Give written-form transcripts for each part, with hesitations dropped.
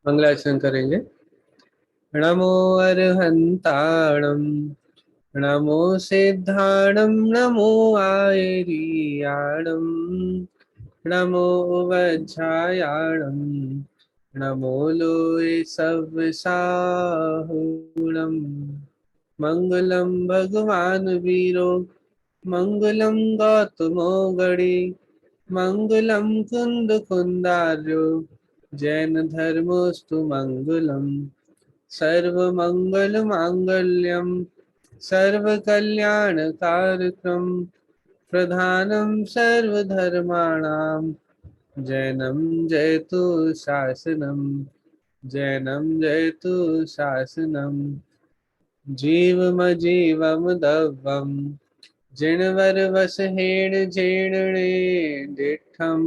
मंगलाचरण करेंगे। नमो अरहंताणम, नमो सिद्धाणम, नमो आयरियाणम, नमो वज्रायाणम, नमो लोय सब साहुणम। मंगलम भगवान वीरो, मंगलम गौतमो गणे, मंगलम कुंद कुंदार्यो, जैन धर्मोस्तु मंगलम। सर्वमंगल मांगल्यम, सर्वकल्याणकारकम, प्रधानम सर्वधर्माणां, जैनम जयतु शासनम, जैनम जयतु शासनम। जीवमजीवम दव्वम, जिणवरवसहेण जेणणे दिठम,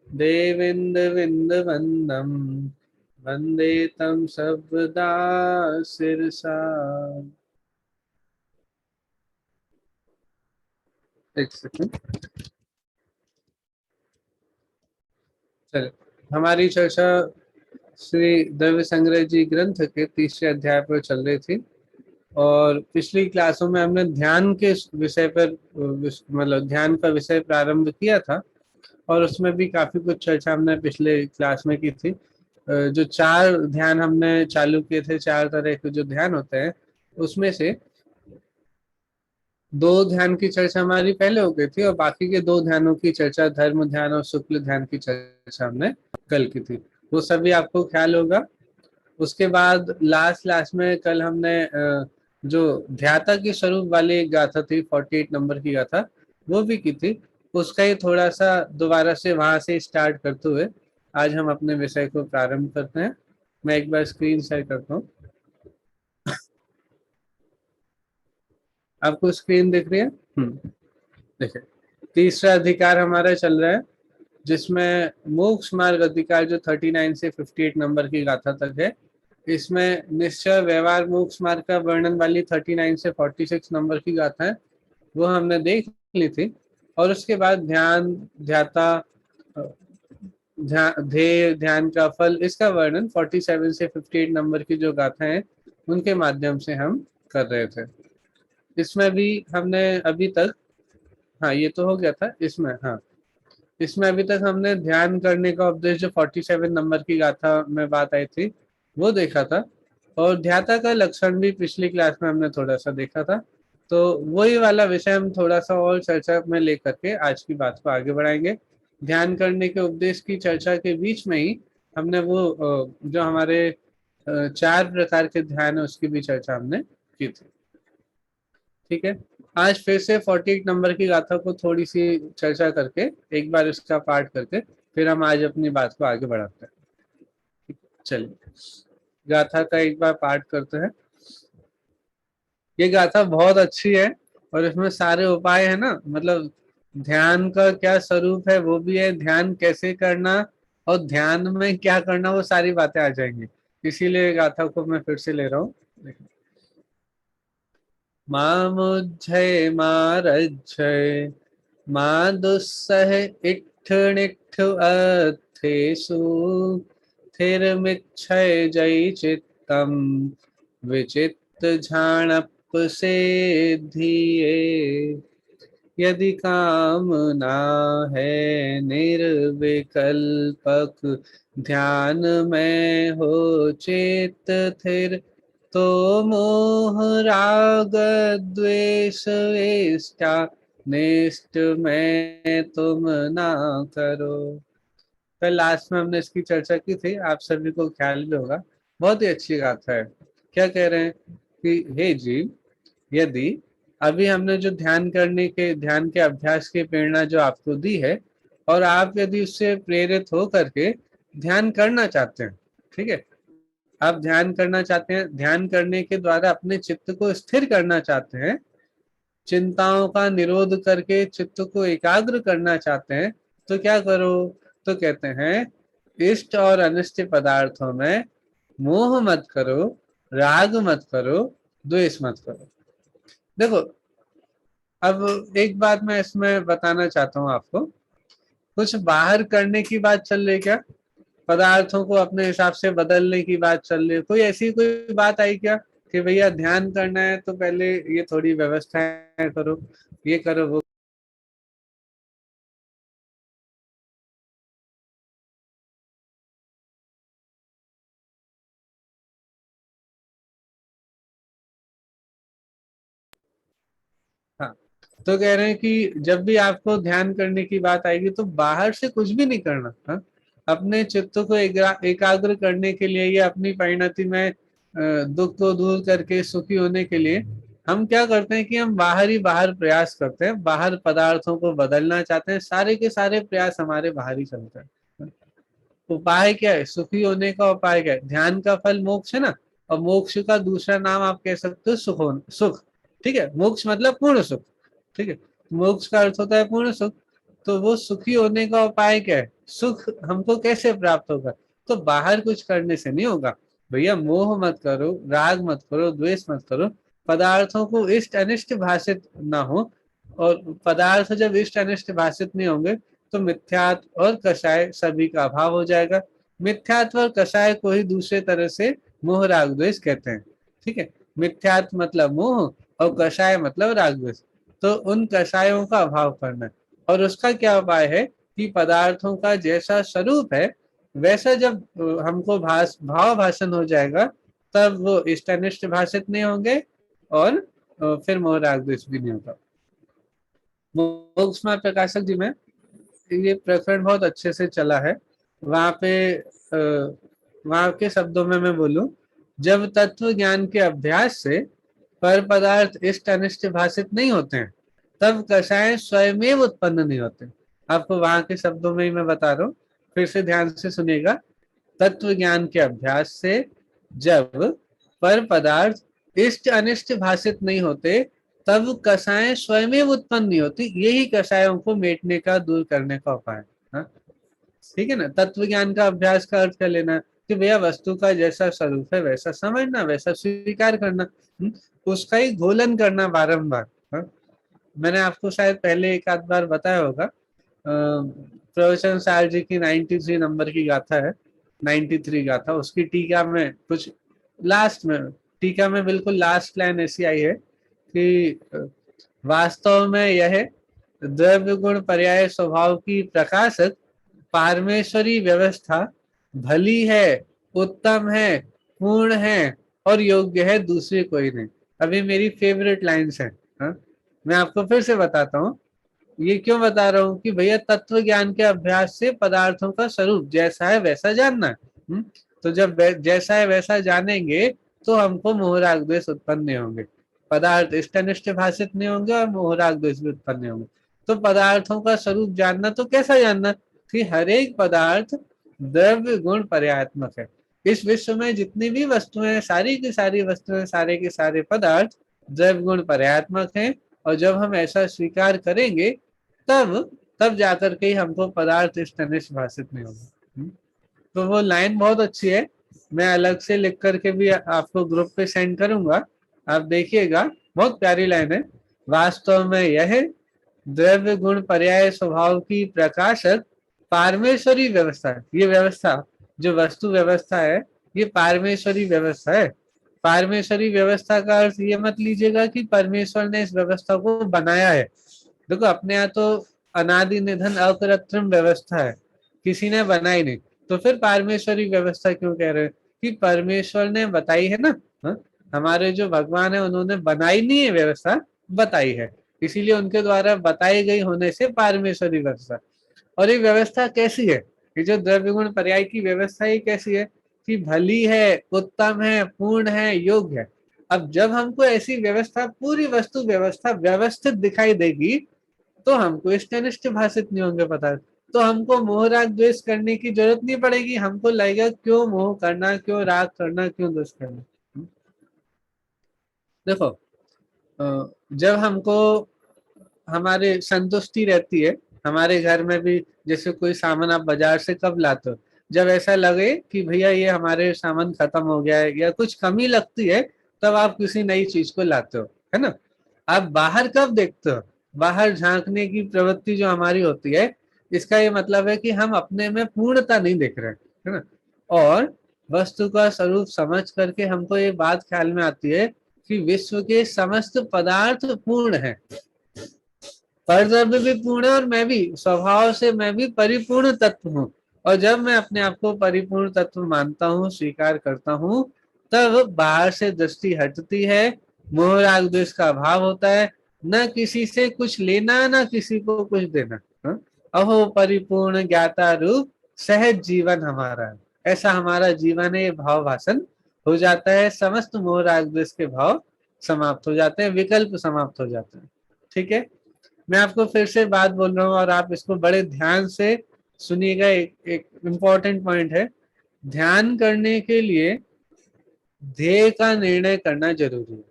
देवेन्द्रविन्दवन्दं, वन्दे तं सर्वदा शिरसा। एक सेकंड। चलिए, हमारी चर्चा श्री द्रव्य संग्रह जी ग्रंथ के तीसरे अध्याय पर चल रही थी और पिछली क्लासों में हमने ध्यान के विषय पर मतलब ध्यान का विषय प्रारंभ किया था और उसमें भी काफी कुछ चर्चा हमने पिछले क्लास में की थी। जो चार ध्यान हमने चालू किए थे, चार तरह के जो ध्यान होते हैं, उसमें से दो ध्यान की चर्चा हमारी पहले हो गई थी और बाकी के दो ध्यानों की चर्चा, धर्म ध्यान और शुक्ल ध्यान की चर्चा हमने कल की थी। वो सभी आपको ख्याल होगा। उसके बाद लास्ट लास्ट में कल हमने जो ध्याता की स्वरूप वाली एक गाथा थी, 48 नंबर की गाथा, वो भी की थी। उसका ही थोड़ा सा दोबारा से वहां से स्टार्ट करते हुए आज हम अपने विषय को प्रारंभ करते हैं। मैं एक बार स्क्रीन शेयर करता हूँ। आपको स्क्रीन दिख रही है? देखिए, तीसरा अधिकार हमारा चल रहा है जिसमें मोक्ष मार्ग अधिकार जो 39 से 58 नंबर की गाथा तक है। इसमें निश्चय व्यवहार मोक्ष मार्ग का वर्णन वाली 39 से 46 नंबर की गाथा है, वो हमने देख ली थी। और उसके बाद ध्यान, ध्याता, ध्येय, ध्यान का फल, इसका वर्णन 47 से 58 नंबर की जो गाथा है उनके माध्यम से हम कर रहे थे। इसमें भी हमने अभी तक, हाँ ये तो हो गया था इसमें, हाँ इसमें अभी तक हमने ध्यान करने का उपदेश जो 47 नंबर की गाथा में बात आई थी वो देखा था और ध्याता का लक्षण भी पिछली क्लास में हमने थोड़ा सा देखा था। तो वही वाला विषय हम थोड़ा सा और चर्चा में लेकर के आज की बात को आगे बढ़ाएंगे। ध्यान करने के उपदेश की चर्चा के बीच में ही हमने वो जो हमारे चार प्रकार के ध्यान है उसकी भी चर्चा हमने की थी। ठीक है, आज फिर से 48 नंबर की गाथा को थोड़ी सी चर्चा करके, एक बार इसका पाठ करके फिर हम आज अपनी बात को आगे बढ़ाते हैं। चलिए, गाथा का एक बार पाठ करते हैं। ये गाथा बहुत अच्छी है और इसमें सारे उपाय है ना, मतलब ध्यान का क्या स्वरूप है वो भी है, ध्यान कैसे करना और ध्यान में क्या करना, वो सारी बातें आ जाएंगी। इसीलिए गाथा को मैं फिर से ले रहा हूँ। मामुज्झय मारज्झय, मा दुस्सह इट्ठ अर्थेषु, स्थिरमिच्छय जयि चित्तम, विचित्त झाणप सेधिये। यदि कामना है निर्विकल्पक, ध्यान में हो चित्त थिर, तो मोह राग द्वेष इष्टा निष्ठ में तुम ना करो। कल लास्ट में हमने इसकी चर्चा की थी, आप सभी को ख्याल भी होगा। बहुत ही अच्छी गाथा है। क्या कह रहे हैं कि हे जीव, यदि अभी हमने जो ध्यान करने के, ध्यान के अभ्यास की प्रेरणा जो आपको दी है और आप यदि उससे प्रेरित हो करके ध्यान करना चाहते हैं, ठीक है, आप ध्यान करना चाहते हैं, ध्यान करने के द्वारा अपने चित्त को स्थिर करना चाहते हैं, चिंताओं का निरोध करके चित्त को एकाग्र करना चाहते हैं, तो क्या करो? तो कहते हैं इष्ट और अनिष्ट पदार्थों में मोह मत करो, राग मत करो, द्वेष मत करो। देखो, अब एक बात मैं इसमें बताना चाहता हूँ आपको। कुछ बाहर करने की बात चल रही क्या? पदार्थों को अपने हिसाब से बदलने की बात चल रही है। कोई ऐसी कोई बात आई क्या कि भैया ध्यान करना है तो पहले ये थोड़ी व्यवस्थाएं करो, ये करो वो। हाँ, तो कह रहे हैं कि जब भी आपको ध्यान करने की बात आएगी तो बाहर से कुछ भी नहीं करना। हाँ, अपने चित्त को एकाग्र करने के लिए या अपनी परिणति में दुख को दूर करके सुखी होने के लिए हम क्या करते हैं कि हम बाहर ही बाहर प्रयास करते हैं, बाहर पदार्थों को बदलना चाहते हैं, सारे के सारे प्रयास हमारे बाहर ही चलते हैं। उपाय क्या है? सुखी होने का उपाय क्या है? ध्यान का फल मोक्ष है ना, और मोक्ष का दूसरा नाम आप कह सकते हो सुख। ठीक है, मोक्ष मतलब पूर्ण सुख। ठीक है, मोक्ष का अर्थ होता है पूर्ण सुख। तो वो सुखी होने का उपाय क्या है? सुख हमको कैसे प्राप्त होगा? तो बाहर कुछ करने से नहीं होगा भैया। मोह मत करो, राग मत करो, द्वेष मत करो। पदार्थों को इष्ट अनिष्ट भाषित ना हो, और पदार्थ जब इष्ट अनिष्ट भाषित नहीं होंगे तो मिथ्यात्व और कषाय सभी का अभाव हो जाएगा। मिथ्यात्व और कषाय को ही दूसरे तरह से मोह राग द्वेष कहते हैं। ठीक है, मिथ्यात्व मतलब मोह और कषाय मतलब राग द्वेष। तो उन कषायों का अभाव करना है। और उसका क्या उपाय है कि पदार्थों का जैसा स्वरूप है वैसा जब हमको भाव भाषण हो जाएगा तब वो इष्ट अनिष्ट भाषित नहीं होंगे, और फिर मोह राग द्वेष भी नहीं होगा। मोक्ष में प्रकाशक जी में ये प्रकरण बहुत अच्छे से चला है। वहां पे वहां के शब्दों में मैं बोलूं, जब तत्व ज्ञान के अभ्यास से पर पदार्थ इष्ट अनिष्ट भाषित नहीं होते हैं तब कषाय स्वयं उत्पन्न नहीं होते। आपको वहां के शब्दों में ही मैं बता रहा हूँ, फिर से ध्यान से सुनिएगा। तत्व ज्ञान के अभ्यास से जब पर पदार्थ इष्ट अनिष्ट भाषित नहीं होते तब कषाय स्वयं उत्पन्न नहीं होती। यही कषायों को मेटने का, दूर करने का उपाय है। हाँ? ठीक है ना, तत्व ज्ञान का अभ्यास का अर्थ कर लेना कि भैया वस्तु का जैसा स्वरूप है वैसा समझना, वैसा स्वीकार करना, उसका ही घोलन करना बारंबार। हाँ? मैंने आपको शायद पहले एक आध बार बताया होगा, प्रवचन सार जी की 93 नंबर की गाथा है, 93 गाथा, उसकी टीका में कुछ लास्ट में, टीका में बिल्कुल लास्ट लाइन ऐसी आई है कि वास्तव में यह द्रव्य गुण पर्याय स्वभाव की प्रकाशक पारमेश्वरी व्यवस्था भली है, उत्तम है, पूर्ण है और योग्य है, दूसरी कोई नहीं। अभी मेरी फेवरेट लाइन्स है। हाँ? मैं आपको फिर से बताता हूँ, ये क्यों बता रहा हूँ कि भैया तत्व ज्ञान के अभ्यास से पदार्थों का स्वरूप जैसा है वैसा जानना है। तो जब जैसा है वैसा जानेंगे तो हमको मोह राग द्वेष उत्पन्न नहीं होंगे, पदार्थ इष्ट अनिष्ट भाषित नहीं होंगे और मोह राग द्वेष भी उत्पन्न नहीं होंगे। तो पदार्थों का स्वरूप जानना तो कैसा जानना कि हर एक पदार्थ द्रव्य गुण पर्यात्मक है। इस विश्व में जितनी भी वस्तुएं, सारी की सारी वस्तुएं, सारे के सारे पदार्थ द्रव्य गुण पर्यात्मक हैं। और जब हम ऐसा स्वीकार करेंगे तब तब जाकर के ही हमको पदार्थ इष्ट अनिष्ट भाषित नहीं होगा। तो वो लाइन बहुत अच्छी है, मैं अलग से लिख करके भी आपको ग्रुप पे सेंड करूंगा, आप देखिएगा, बहुत प्यारी लाइन है। वास्तव में यह द्रव्य गुण पर्याय स्वभाव की प्रकाशक पारमेश्वरी व्यवस्था है। ये व्यवस्था जो वस्तु व्यवस्था है ये पारमेश्वरी व्यवस्था है। पारमेश्वरी व्यवस्था का अर्थ ये मत लीजिएगा कि परमेश्वर ने इस व्यवस्था को बनाया है। देखो अपने यहाँ तो अनादि निधन अकृत्रिम व्यवस्था है, किसी ने बनाई नहीं। तो फिर पारमेश्वरी व्यवस्था क्यों कह रहे हैं कि परमेश्वर ने बताई है ना। हा? हमारे जो भगवान है उन्होंने बनाई नहीं है व्यवस्था, बताई है, इसीलिए उनके द्वारा बताई गई होने से पारमेश्वरी व्यवस्था। और ये व्यवस्था कैसी है? ये जो द्रव्य गुण पर्याय की व्यवस्था ये कैसी है कि भली है, उत्तम है, पूर्ण है, योग्य है। अब जब हमको ऐसी व्यवस्था, पूरी वस्तु व्यवस्था व्यवस्थित दिखाई देगी तो हमको इष्ट अनिष्ट भाषित नहीं होंगे पता। तो हमको मोह राग द्वेष करने की जरूरत नहीं पड़ेगी। हमको लगेगा क्यों मोह करना, क्यों राग करना, क्यों द्वेष करना। देखो जब हमको हमारे संतुष्टि रहती है, हमारे घर में भी जैसे कोई सामान आप बाजार से कब लाते हो, जब ऐसा लगे कि भैया ये हमारे सामान खत्म हो गया है या कुछ कमी लगती है तब आप किसी नई चीज को लाते हो, है ना। आप बाहर कब देखते हो? बाहर झांकने की प्रवृत्ति जो हमारी होती है, इसका ये मतलब है कि हम अपने में पूर्णता नहीं देख रहे। है ना। और वस्तु का स्वरूप समझ करके हमको ये बात ख्याल में आती है कि विश्व के समस्त पदार्थ पूर्ण है, परद्रव्य भी पूर्ण है, और मैं भी स्वभाव से मैं भी परिपूर्ण तत्व हूँ। और जब मैं अपने आप को परिपूर्ण तत्व मानता हूँ, स्वीकार करता हूँ, तब बाहर से दृष्टि हटती है, मोह राग द्वेष का अभाव होता है, न किसी से कुछ लेना न किसी को कुछ देना। हाँ? अहो परिपूर्ण ज्ञाता रूप सहज जीवन हमारा है, ऐसा हमारा जीवन है, ये भाव भाषण हो जाता है, समस्त मोह राग द्वेष के भाव समाप्त हो जाते हैं, विकल्प समाप्त हो जाते हैं। ठीक है, मैं आपको फिर से बात बोल रहा हूँ और आप इसको बड़े ध्यान से सुनिएगा। एक इम्पोर्टेंट पॉइंट है, ध्यान करने के लिए ध्येय का निर्णय करना जरूरी है।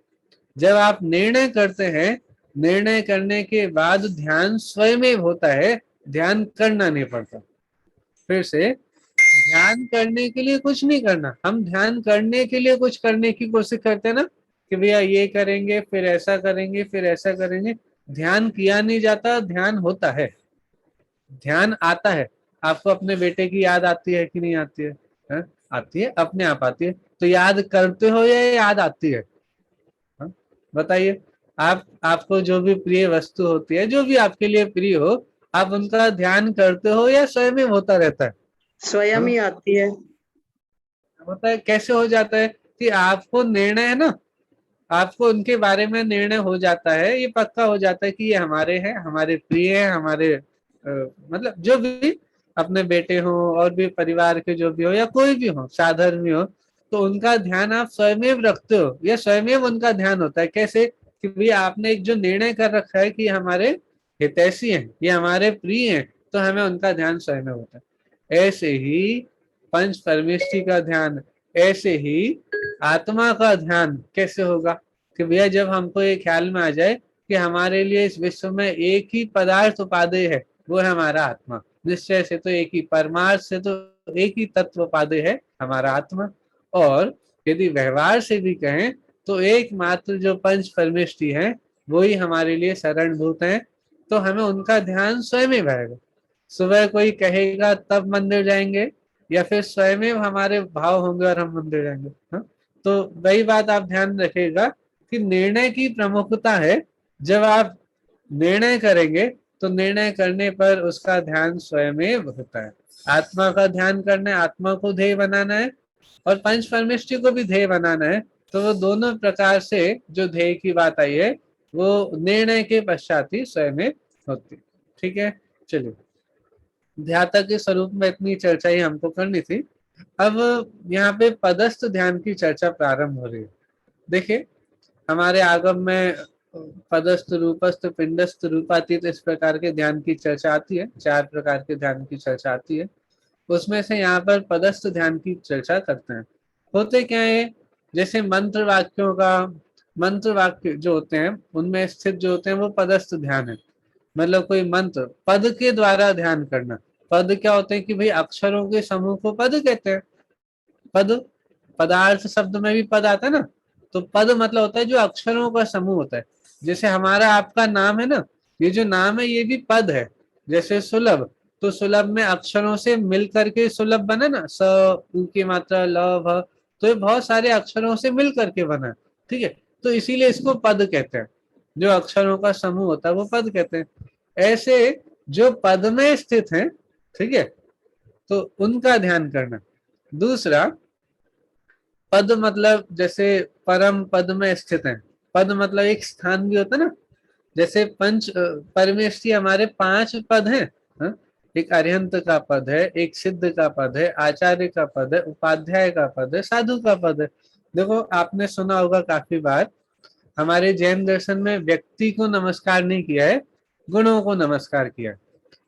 जब आप निर्णय करते हैं, निर्णय करने के बाद ध्यान स्वयं होता है, ध्यान करना नहीं पड़ता। फिर से, ध्यान करने के लिए कुछ नहीं करना, हम ध्यान करने के लिए कुछ करने की कोशिश करते हैं ना, कि भैया ये करेंगे, फिर ऐसा करेंगे, फिर ऐसा करेंगे। ध्यान किया नहीं जाता, ध्यान होता है, ध्यान आता है। आपको अपने बेटे की याद आती है कि नहीं आती है? आती है, अपने आप आती है। तो याद करते हो या याद आती है? बताइए। आपको जो भी प्रिय वस्तु होती है, जो भी आपके लिए प्रिय हो, आप उनका ध्यान करते हो या स्वयं होता रहता है? स्वयं ही आती है। होता है। कैसे हो जाता है? कि आपको निर्णय है ना, आपको उनके बारे में निर्णय हो जाता है, ये पक्का हो जाता है कि ये हमारे हैं, हमारे प्रिय हैं, हमारे मतलब जो भी अपने बेटे हो और भी परिवार के जो भी हो या कोई भी हो, साधर्मी हो, तो उनका ध्यान आप स्वयं रखते हो या स्वयं उनका ध्यान होता है। कैसे? कि भैया आपने एक जो निर्णय कर रखा है कि हमारे हितैषी हैं, ये हमारे प्रिय हैं, तो हमें उनका ध्यान स्वयं होता है। ऐसे ही पंच परमेष्टि का ध्यान, ऐसे ही आत्मा का ध्यान कैसे होगा? कि भैया जब हमको ये ख्याल में आ जाए कि हमारे लिए इस विश्व में एक ही पदार्थ उपादेय है, वो है हमारा आत्मा। निश्चय से तो एक ही, परमार्थ से तो एक ही तत्व उपादेय है, हमारा आत्मा। और यदि व्यवहार से भी कहें तो एकमात्र जो पंच परमेष्टि है, वो ही हमारे लिए शरणभूत है, तो हमें उनका ध्यान स्वयं ही रहेगा। सुबह कोई कहेगा तब मंदिर जाएंगे, या फिर स्वयं हमारे भाव होंगे और हम मंदिर जाएंगे। हाँ? तो वही बात आप ध्यान रखिएगा कि निर्णय की प्रमुखता है। जब आप निर्णय करेंगे तो निर्णय करने पर उसका ध्यान स्वयं होता है। आत्मा का ध्यान करना है, आत्मा को ध्येय बनाना है, और पंच परमेष्टि को भी ध्येय बनाना है। तो वो दोनों प्रकार से जो ध्येय की बात आई है, वो निर्णय के पश्चात ही स्वयं होती। ठीक है, चलिए। ध्याता के स्वरूप में इतनी चर्चा ही हमको करनी थी। अब यहाँ पे पदस्थ ध्यान की चर्चा प्रारंभ हो रही है। देखिए, हमारे आगम में पदस्थ, रूपस्थ, पिंडस्थ, रूपातीत, इस प्रकार के ध्यान की चर्चा आती है, 4 प्रकार के ध्यान की चर्चा आती है। उसमें से यहाँ पर पदस्थ ध्यान की चर्चा करते हैं। होते क्या है, जैसे मंत्र वाक्यों का, मंत्र वाक्य जो होते हैं उनमें स्थित जो होते हैं वो पदस्थ ध्यान है। मतलब कोई मंत्र पद के द्वारा ध्यान करना। पद क्या होते हैं? कि भाई अक्षरों के समूह को पद कहते हैं। पद, पदार्थ शब्द में भी पद आता है ना, तो पद मतलब होता है जो अक्षरों का समूह होता है। जैसे हमारा आपका नाम है ना, ये जो नाम है ये भी पद है। जैसे सुलभ, तो सुलभ में अक्षरों से मिल करके सुलभ बना ना, स, उ की मात्रा, ल, भ, तो ये बहुत सारे अक्षरों से मिल करके बना। ठीक है, तो इसीलिए इसको पद कहते हैं। जो अक्षरों का समूह होता है वो पद कहते हैं। ऐसे जो पद में स्थित हैं, ठीक है, तो उनका ध्यान करना। दूसरा, पद मतलब जैसे परम पद में स्थित है। पद मतलब एक स्थान भी होता है ना। जैसे पंच परमेष्टि हमारे 5 पद हैं। हाँ? एक अरिहंत का पद है, एक सिद्ध का पद है, आचार्य का पद है, उपाध्याय का पद है, साधु का पद है। देखो, आपने सुना होगा काफी बार, हमारे जैन दर्शन में व्यक्ति को नमस्कार नहीं किया है, गुणों को नमस्कार किया।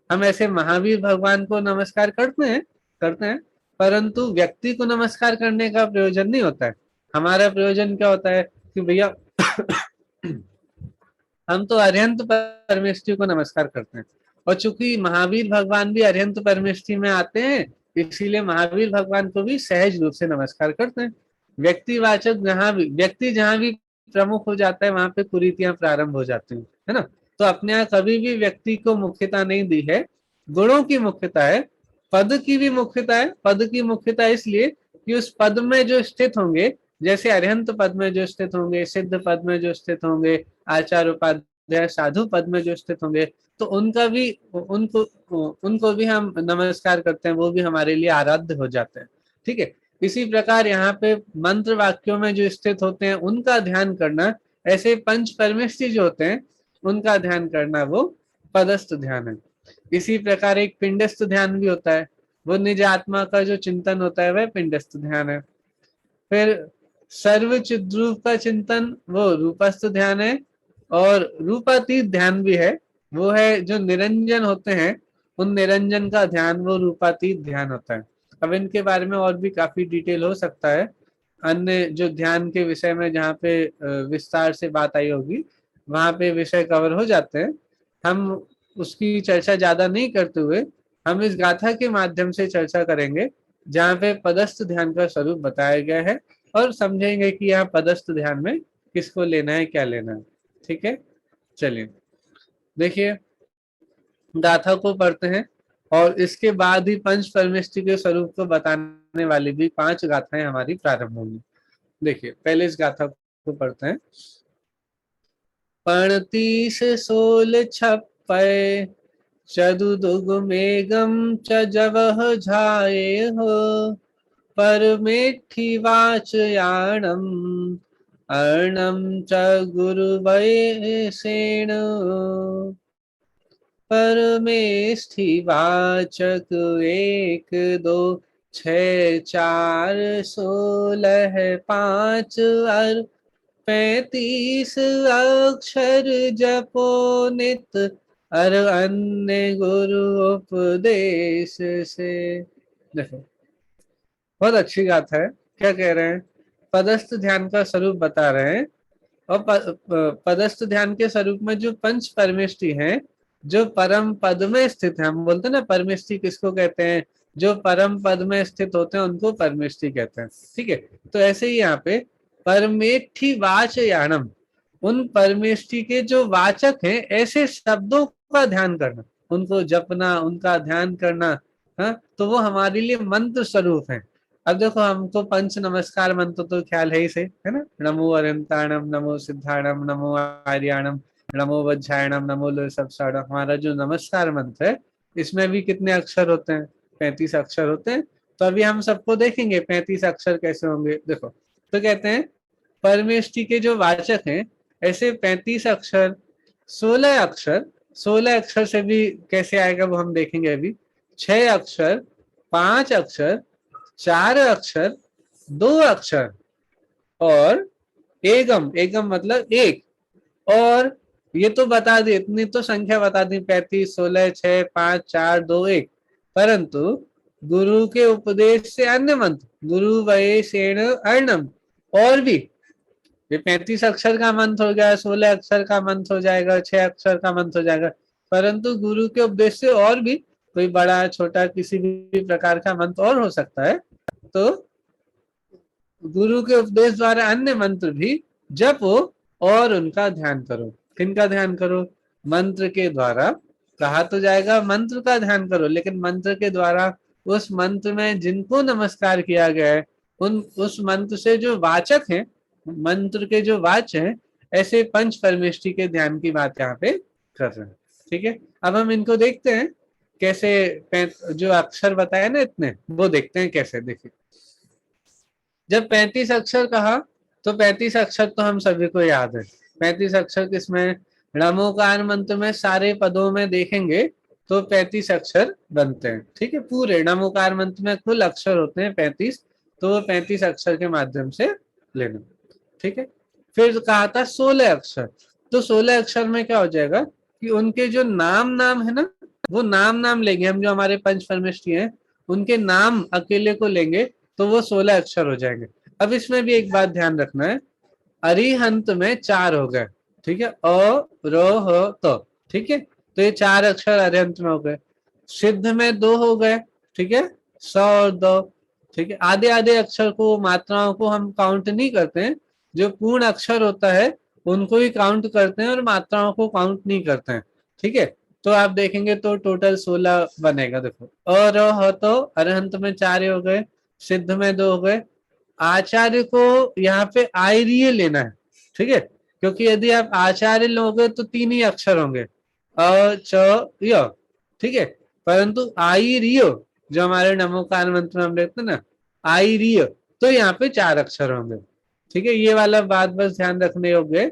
हम ऐसे महावीर भगवान को नमस्कार करते हैं, परंतु व्यक्ति को नमस्कार करने का प्रयोजन नहीं होता है। हमारा प्रयोजन क्या होता है? कि भैया हम तो अरिहंत परमेष्टि को नमस्कार करते हैं, और चूंकि महावीर भगवान भी अरिहंत परमेष्टि में आते हैं, इसीलिए महावीर भगवान को भी सहज रूप से नमस्कार करते हैं। व्यक्तिवाचक जहां भी प्रमुख हो जाता है, वहां पे कुरीतियां प्रारंभ हो जाती है ना। तो अपने यहाँ कभी भी व्यक्ति को मुख्यता नहीं दी है, गुणों की मुख्यता है। पद की भी मुख्यता है। पद की मुख्यता इसलिए कि उस पद में जो स्थित होंगे, जैसे अरिहंत पद में जो स्थित होंगे, सिद्ध पद में जो स्थित होंगे, आचार्य उपाध्याय साधु पद में जो स्थित होंगे, तो उनका भी उनको उनको भी हम नमस्कार करते हैं, वो भी हमारे लिए आराध्य हो जाते हैं। ठीक है। इसी प्रकार यहाँ पे मंत्र वाक्यों में जो स्थित होते हैं उनका ध्यान करना, ऐसे पंच परमेष्ठी जो होते हैं उनका ध्यान करना, वो पदस्थ ध्यान है। इसी प्रकार एक पिंडस्थ ध्यान भी होता है, वो निज आत्मा का जो चिंतन होता है वह पिंडस्थ ध्यान है। फिर सर्व चिद्रूप का चिंतन, वो रूपस्थ ध्यान है। और रूपातीत ध्यान भी है, वो है जो निरंजन होते हैं उन निरंजन का ध्यान, वो रूपातीत ध्यान होता है। अब इनके बारे में और भी काफी डिटेल हो सकता है अन्य जो ध्यान के विषय में, जहाँ पे विस्तार से बात आई होगी वहां पे विषय कवर हो जाते हैं। हम उसकी चर्चा ज्यादा नहीं करते हुए हम इस गाथा के माध्यम से चर्चा करेंगे, जहाँ पे पदस्थ ध्यान का स्वरूप बताया गया है, और समझेंगे कि यहाँ पदस्थ ध्यान में किसको लेना है, क्या लेना है। ठीक है, चलिए देखिए गाथा को पढ़ते हैं, और इसके बाद ही पंच परमेष्टि के स्वरूप को बताने वाली भी 5 गाथाएं हमारी प्रारंभ होंगी। देखिए पहले इस गाथा को पढ़ते हैं। पणतीस सोल छप्पय चदुदुग मेघम च जवह झाये हो, परमेठि वाचयाणम अर्णम च गुरुवैसेण, परमेष्ठि वाचक एक दो छः चार 16 5 और 35 अक्षर जपो नित, और अन्य गुरु उपदेश से। देखो बहुत अच्छी बात है। क्या कह रहे हैं, पदस्थ ध्यान का स्वरूप बता रहे हैं। और पदस्थ ध्यान के स्वरूप में जो पंच परमेष्टि हैं, जो परम पद में स्थित है, हम बोलते हैं ना परमेष्टि किसको कहते हैं, जो परम पद में स्थित होते हैं उनको परमेष्टि कहते हैं। ठीक है, तो ऐसे ही यहाँ पे परमेष्ठि वाचयाणम, उन परमेष्टि के जो वाचक हैं ऐसे शब्दों का ध्यान करना, उनको जपना, उनका ध्यान करना, हाँ, तो वो हमारे लिए मंत्र स्वरूप है। अब देखो हमको पंच नमस्कार मंत्र तो ख्याल है ही से, है ना, नमो अरिहंताणम, नमो सिद्धाणम, नमो आर्याणम, नमो वज्रायणम, नमो लोसवसाणम। हमारा जो नमस्कार मंत्र है इसमें भी कितने अक्षर होते हैं, 35 अक्षर होते हैं। तो अभी हम सबको देखेंगे 35 अक्षर कैसे होंगे। देखो तो कहते हैं परमेष्टि के जो वाचक हैं ऐसे 35 अक्षर, 16 अक्षर, 16 अक्षर से भी कैसे आएगा वो हम देखेंगे अभी। 6 अक्षर, 5 अक्षर, 4 अक्षर, 2 अक्षर, और एगम, एगम मतलब एक। और ये तो बता दी, इतनी तो संख्या बता दी, 35 16 6 5 4 2 1। परंतु गुरु के उपदेश से अन्य मंत्र, गुरु वैसेण अर्णम, और भी ये 35 अक्षर का मंत्र हो गया, 16 अक्षर का मंत्र हो जाएगा, 6 अक्षर का मंत्र हो जाएगा। परंतु गुरु के उपदेश से और भी कोई बड़ा छोटा किसी भी प्रकार का मंत्र और हो सकता है। तो गुरु के उपदेश द्वारा अन्य मंत्र भी जपो और उनका ध्यान करो। किनका ध्यान करो, मंत्र के द्वारा। कहा तो जाएगा मंत्र का ध्यान करो, लेकिन मंत्र के द्वारा उस मंत्र में जिनको नमस्कार किया गया है उन उस मंत्र से जो वाचक हैं, मंत्र के जो वाच हैं, ऐसे पंच परमेष्टि के ध्यान की बात यहाँ पे कर रहे हैं। ठीक है, अब हम इनको देखते हैं कैसे, जो अक्षर बताए ना इतने, वो देखते हैं कैसे। देखिए जब 35 अक्षर कहा तो 35 अक्षर तो हम सभी को याद है। 35 अक्षर किसमें, नमोकार मंत्र में सारे पदों में देखेंगे तो 35 अक्षर बनते हैं। ठीक है, पूरे नमोकार मंत्र में कुल अक्षर होते हैं 35, तो वो 35 अक्षर के माध्यम से लेना। ठीक है, फिर कहा था 16 अक्षर, तो 16 अक्षर में क्या हो जाएगा कि उनके जो नाम नाम है ना, वो नाम नाम लेंगे हम, जो हमारे पंच परमेष्ठी हैं उनके नाम अकेले को लेंगे तो वो 16 अक्षर हो जाएंगे। अब इसमें भी एक बात ध्यान रखना है, अरिहंत में 4 हो गए। ठीक है, अ रो हो तो, ठीक है, तो ये 4 अक्षर अरिहंत में हो गए। सिद्ध में 2 हो गए। ठीक है, 100 और 2। ठीक है, आधे आधे अक्षर को, मात्राओं को हम काउंट नहीं करते हैं, जो पूर्ण अक्षर होता है उनको ही काउंट करते हैं और मात्राओं को काउंट नहीं करते हैं। ठीक है, तो आप देखेंगे तो टोटल 16 बनेगा। देखो और हो तो अरहंत में 4 हो गए, सिद्ध में 2 हो गए। आचार्य को यहाँ पे आयरीय लेना है, ठीक है, क्योंकि यदि आप आचार्य लोगे तो 3 ही अक्षर होंगे, अ च य, ठीक है। परंतु आयरीय जो हमारे नमोकार मंत्र में हम लेते हैं ना, आयरीय, तो यहाँ पे 4 अक्षर होंगे, ठीक है। ये वाला बात बस ध्यान रखने योग्य।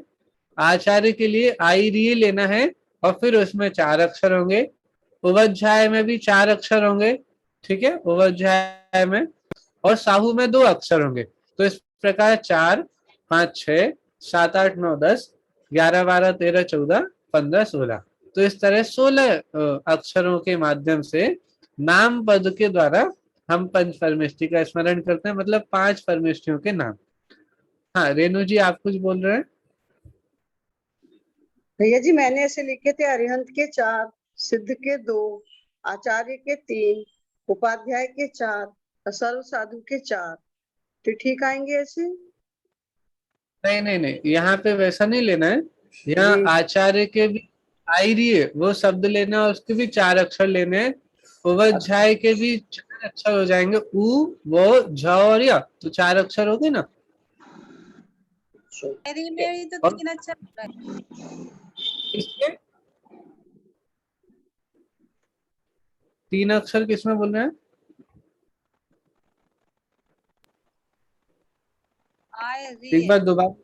आचार्य के लिए आयरीय लेना है और फिर उसमें 4 अक्षर होंगे। उवध्याय में भी 4 अक्षर होंगे, ठीक है, उवध्याय में। और साहू में 2 अक्षर होंगे। तो इस प्रकार 4 5 6 7 8 9 10 11 12 13 14 15 16, तो इस तरह 16 अक्षरों के माध्यम से नाम पद के द्वारा हम पंच परमेष्टि का स्मरण करते हैं, मतलब 5 परमेष्टियों के नाम। हाँ रेणु जी आप कुछ बोल रहे हैं? भैया जी मैंने ऐसे लिखे थे, अरिहंत के 4, सिद्ध के 2, आचार्य के 3, उपाध्याय के 4, सर्व साधु के 4। तो ठीक आएंगे ऐसे? नहीं नहीं नहीं, यहाँ पे वैसा नहीं लेना है। यहाँ जी आचार्य के भी आयरीय वो शब्द लेना है, उसके भी 4 अक्षर लेने हैं। उवध्याय के भी 4 अक्षर हो जाएंगे, उ वो झ और या, तो 4 अक्षर हो गए ना। मेरी में ही तो और 3 अक्षर होता है। इसके 3 अक्षर किसमें बोल रहे हैं? आय री एक बार दोबारा,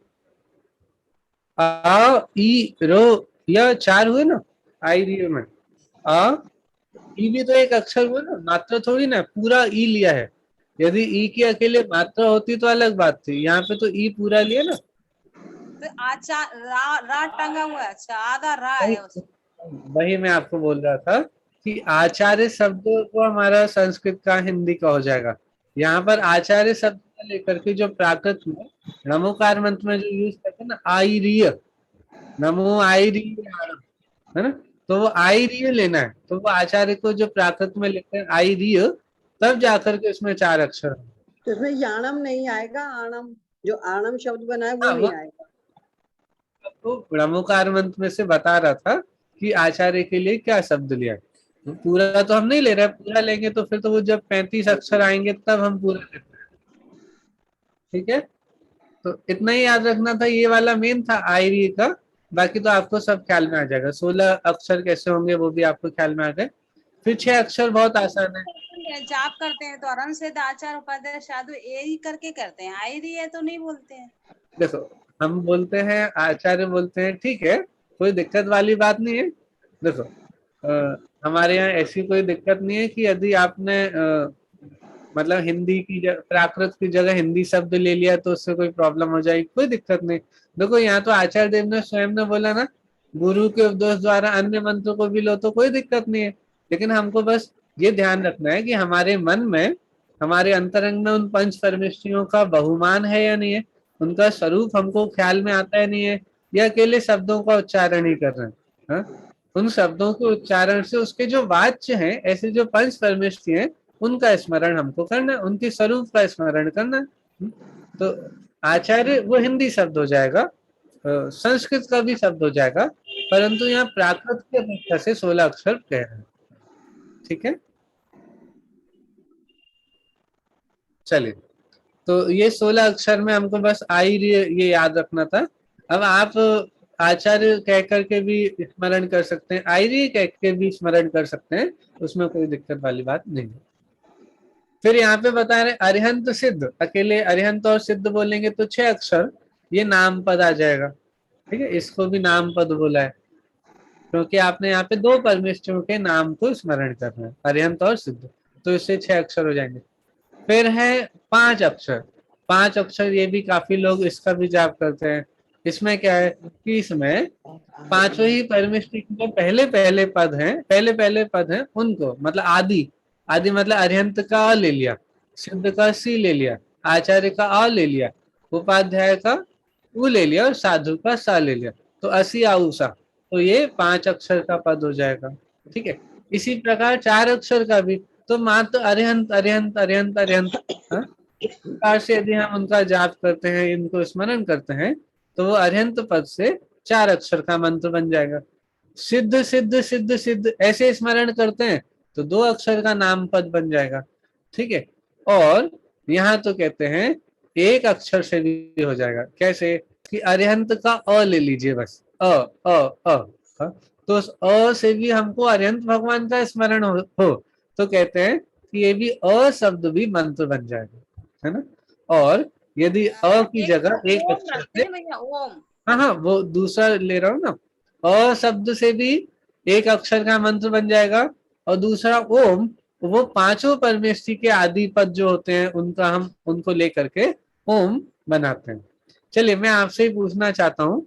आ ई रो, यह 4 हुए ना आयरीय में। आ ई भी तो एक अक्षर हुआ ना, मात्रा थोड़ी ना, पूरा ई लिया है। यदि ई की अकेले मात्रा होती तो अलग बात थी, यहाँ पे तो ई पूरा लिया ना। तो आचा रा टंगा हुआ है। अच्छा आधा रा वही है उसमें। वही मैं आपको बोल रहा था कि आचार्य शब्द को हमारा संस्कृत का हिंदी का हो जाएगा। यहाँ पर आचार्य शब्द को लेकर के जो प्राकृत में नमोकार मंत्र में जो यूज करते हैं ना, आईरीय, नमो आईरीय, है ना, तो वो आईरीय लेना है। तो वो आचार्य को जो प्राकृत में लेते हैं आईरीय, तब जाकर के उसमें 4 अक्षर होंगे। तो इसमें याणम नहीं आएगा, आणम, जो आणम शब्द बना है वो हाँ वो नहीं आएगा। आपको ब्रह्मकार मंत्र में से बता रहा था कि आचार्य के लिए क्या शब्द लिया है। तो पूरा तो हम नहीं ले रहे, पूरा लेंगे तो फिर तो वो जब 35 अक्षर आएंगे तब हम पूरा लेते हैं, ठीक है। तो इतना ही याद रखना था, ये वाला मेन था आयरी का। बाकी तो आपको सब ख्याल में आ जाएगा, 16 अक्षर कैसे होंगे वो भी आपको ख्याल में आ गए। फिर 6 अक्षर बहुत आसान है। जाप करते हैं तो अरण से आचार उपाध्याय साधु ए ही करके करते हैं, आई रही है तो नहीं बोलते हैं। देखो हम बोलते हैं आचार्य बोलते हैं, ठीक है, कोई दिक्कत वाली बात नहीं है। देखो हमारे यहाँ ऐसी कोई दिक्कत नहीं है कि यदि आपने मतलब हिंदी की प्राकृत की जगह हिंदी शब्द ले लिया तो उससे कोई प्रॉब्लम हो जाएगी, कोई दिक्कत नहीं। देखो यहाँ तो आचार्य देव ने स्वयं ने बोला ना, गुरु के उपदेश द्वारा अन्य मंत्र को भी लो, तो कोई दिक्कत नहीं है। लेकिन हमको बस ये ध्यान रखना है कि हमारे मन में, हमारे अंतरंग में उन पंच परमेष्ठियों का बहुमान है या नहीं है, उनका स्वरूप हमको ख्याल में आता है नहीं है, या अकेले शब्दों का उच्चारण ही कर रहे हैं। हाँ? उन शब्दों के उच्चारण से उसके जो वाच्य हैं, ऐसे जो पंच परमेष्ठि हैं, उनका स्मरण हमको करना है, उनके स्वरूप का स्मरण करना है। तो आचार्य वो हिंदी शब्द हो जाएगा, संस्कृत का भी शब्द हो जाएगा, परंतु यहाँ प्राकृत की अपेक्षा से 16 अक्षर कह रहे हैं, ठीक है। चलिए, तो ये 16 अक्षर में हमको बस ये याद रखना था। अब आप आचार्य कह करके भी स्मरण कर सकते हैं, आयर्य कह के भी स्मरण कर सकते हैं, उसमें कोई दिक्कत वाली बात नहीं है। फिर यहाँ पे बता रहे अरिहंत सिद्ध, अकेले अरिहंत और सिद्ध बोलेंगे तो 6 अक्षर, ये नाम पद आ जाएगा, ठीक है, इसको भी नाम पद बोला है क्योंकि आपने यहाँ पे 2 परमेष्ठियों के नाम को स्मरण करना है, अरिहंत और सिद्ध, तो इससे 6 अक्षर हो जाएंगे। फिर है 5 अक्षर। 5 अक्षर ये भी काफी लोग इसका भी जाप करते हैं। इसमें क्या है कि इसमें पांचों ही परमेष्टि के पहले पहले पद हैं, पहले पहले पद हैं, उनको मतलब आदि, आदि मतलब अरिहंत का अ ले लिया, सिद्ध का सी ले लिया, आचार्य का अ ले लिया, उपाध्याय का उ ले लिया और साधु का सा ले लिया, तो असी आउसा, तो ये 5 अक्षर का पद हो जाएगा, ठीक है। इसी प्रकार 4 अक्षर का भी, तो मात्र अरिहंत अरिहंत अरिहंत अरिहंत, हाँ? इस प्रकार से यदि हम उनका जाप करते हैं, इनको स्मरण करते हैं, तो वो अरिहंत पद से 4 अक्षर का मंत्र बन जाएगा। सिद्ध सिद्ध सिद्ध सिद्ध ऐसे स्मरण करते हैं तो 2 अक्षर का नाम पद बन जाएगा, ठीक है। और यहाँ तो कहते हैं एक अक्षर से भी हो जाएगा। कैसे कि अरिहंत का अ ले लीजिए बस, अ अ अ, हाँ? तो उस अ से भी हमको अरिहंत भगवान का स्मरण हो तो कहते हैं कि ये भी अ शब्द भी मंत्र बन जाएगा, है ना। और यदि अ की एक जगह तो एक ओम अक्षर रखते से, हैं भैया, ओम। हाँ हाँ वो दूसरा ले रहा हूँ ना, अ शब्द से भी एक अक्षर का मंत्र बन जाएगा। और दूसरा ओम, वो पांचों परमेष्ठी के आदि पद जो होते हैं उनका हम उनको लेकर के ओम बनाते हैं। चलिए मैं आपसे ही पूछना चाहता हूँ,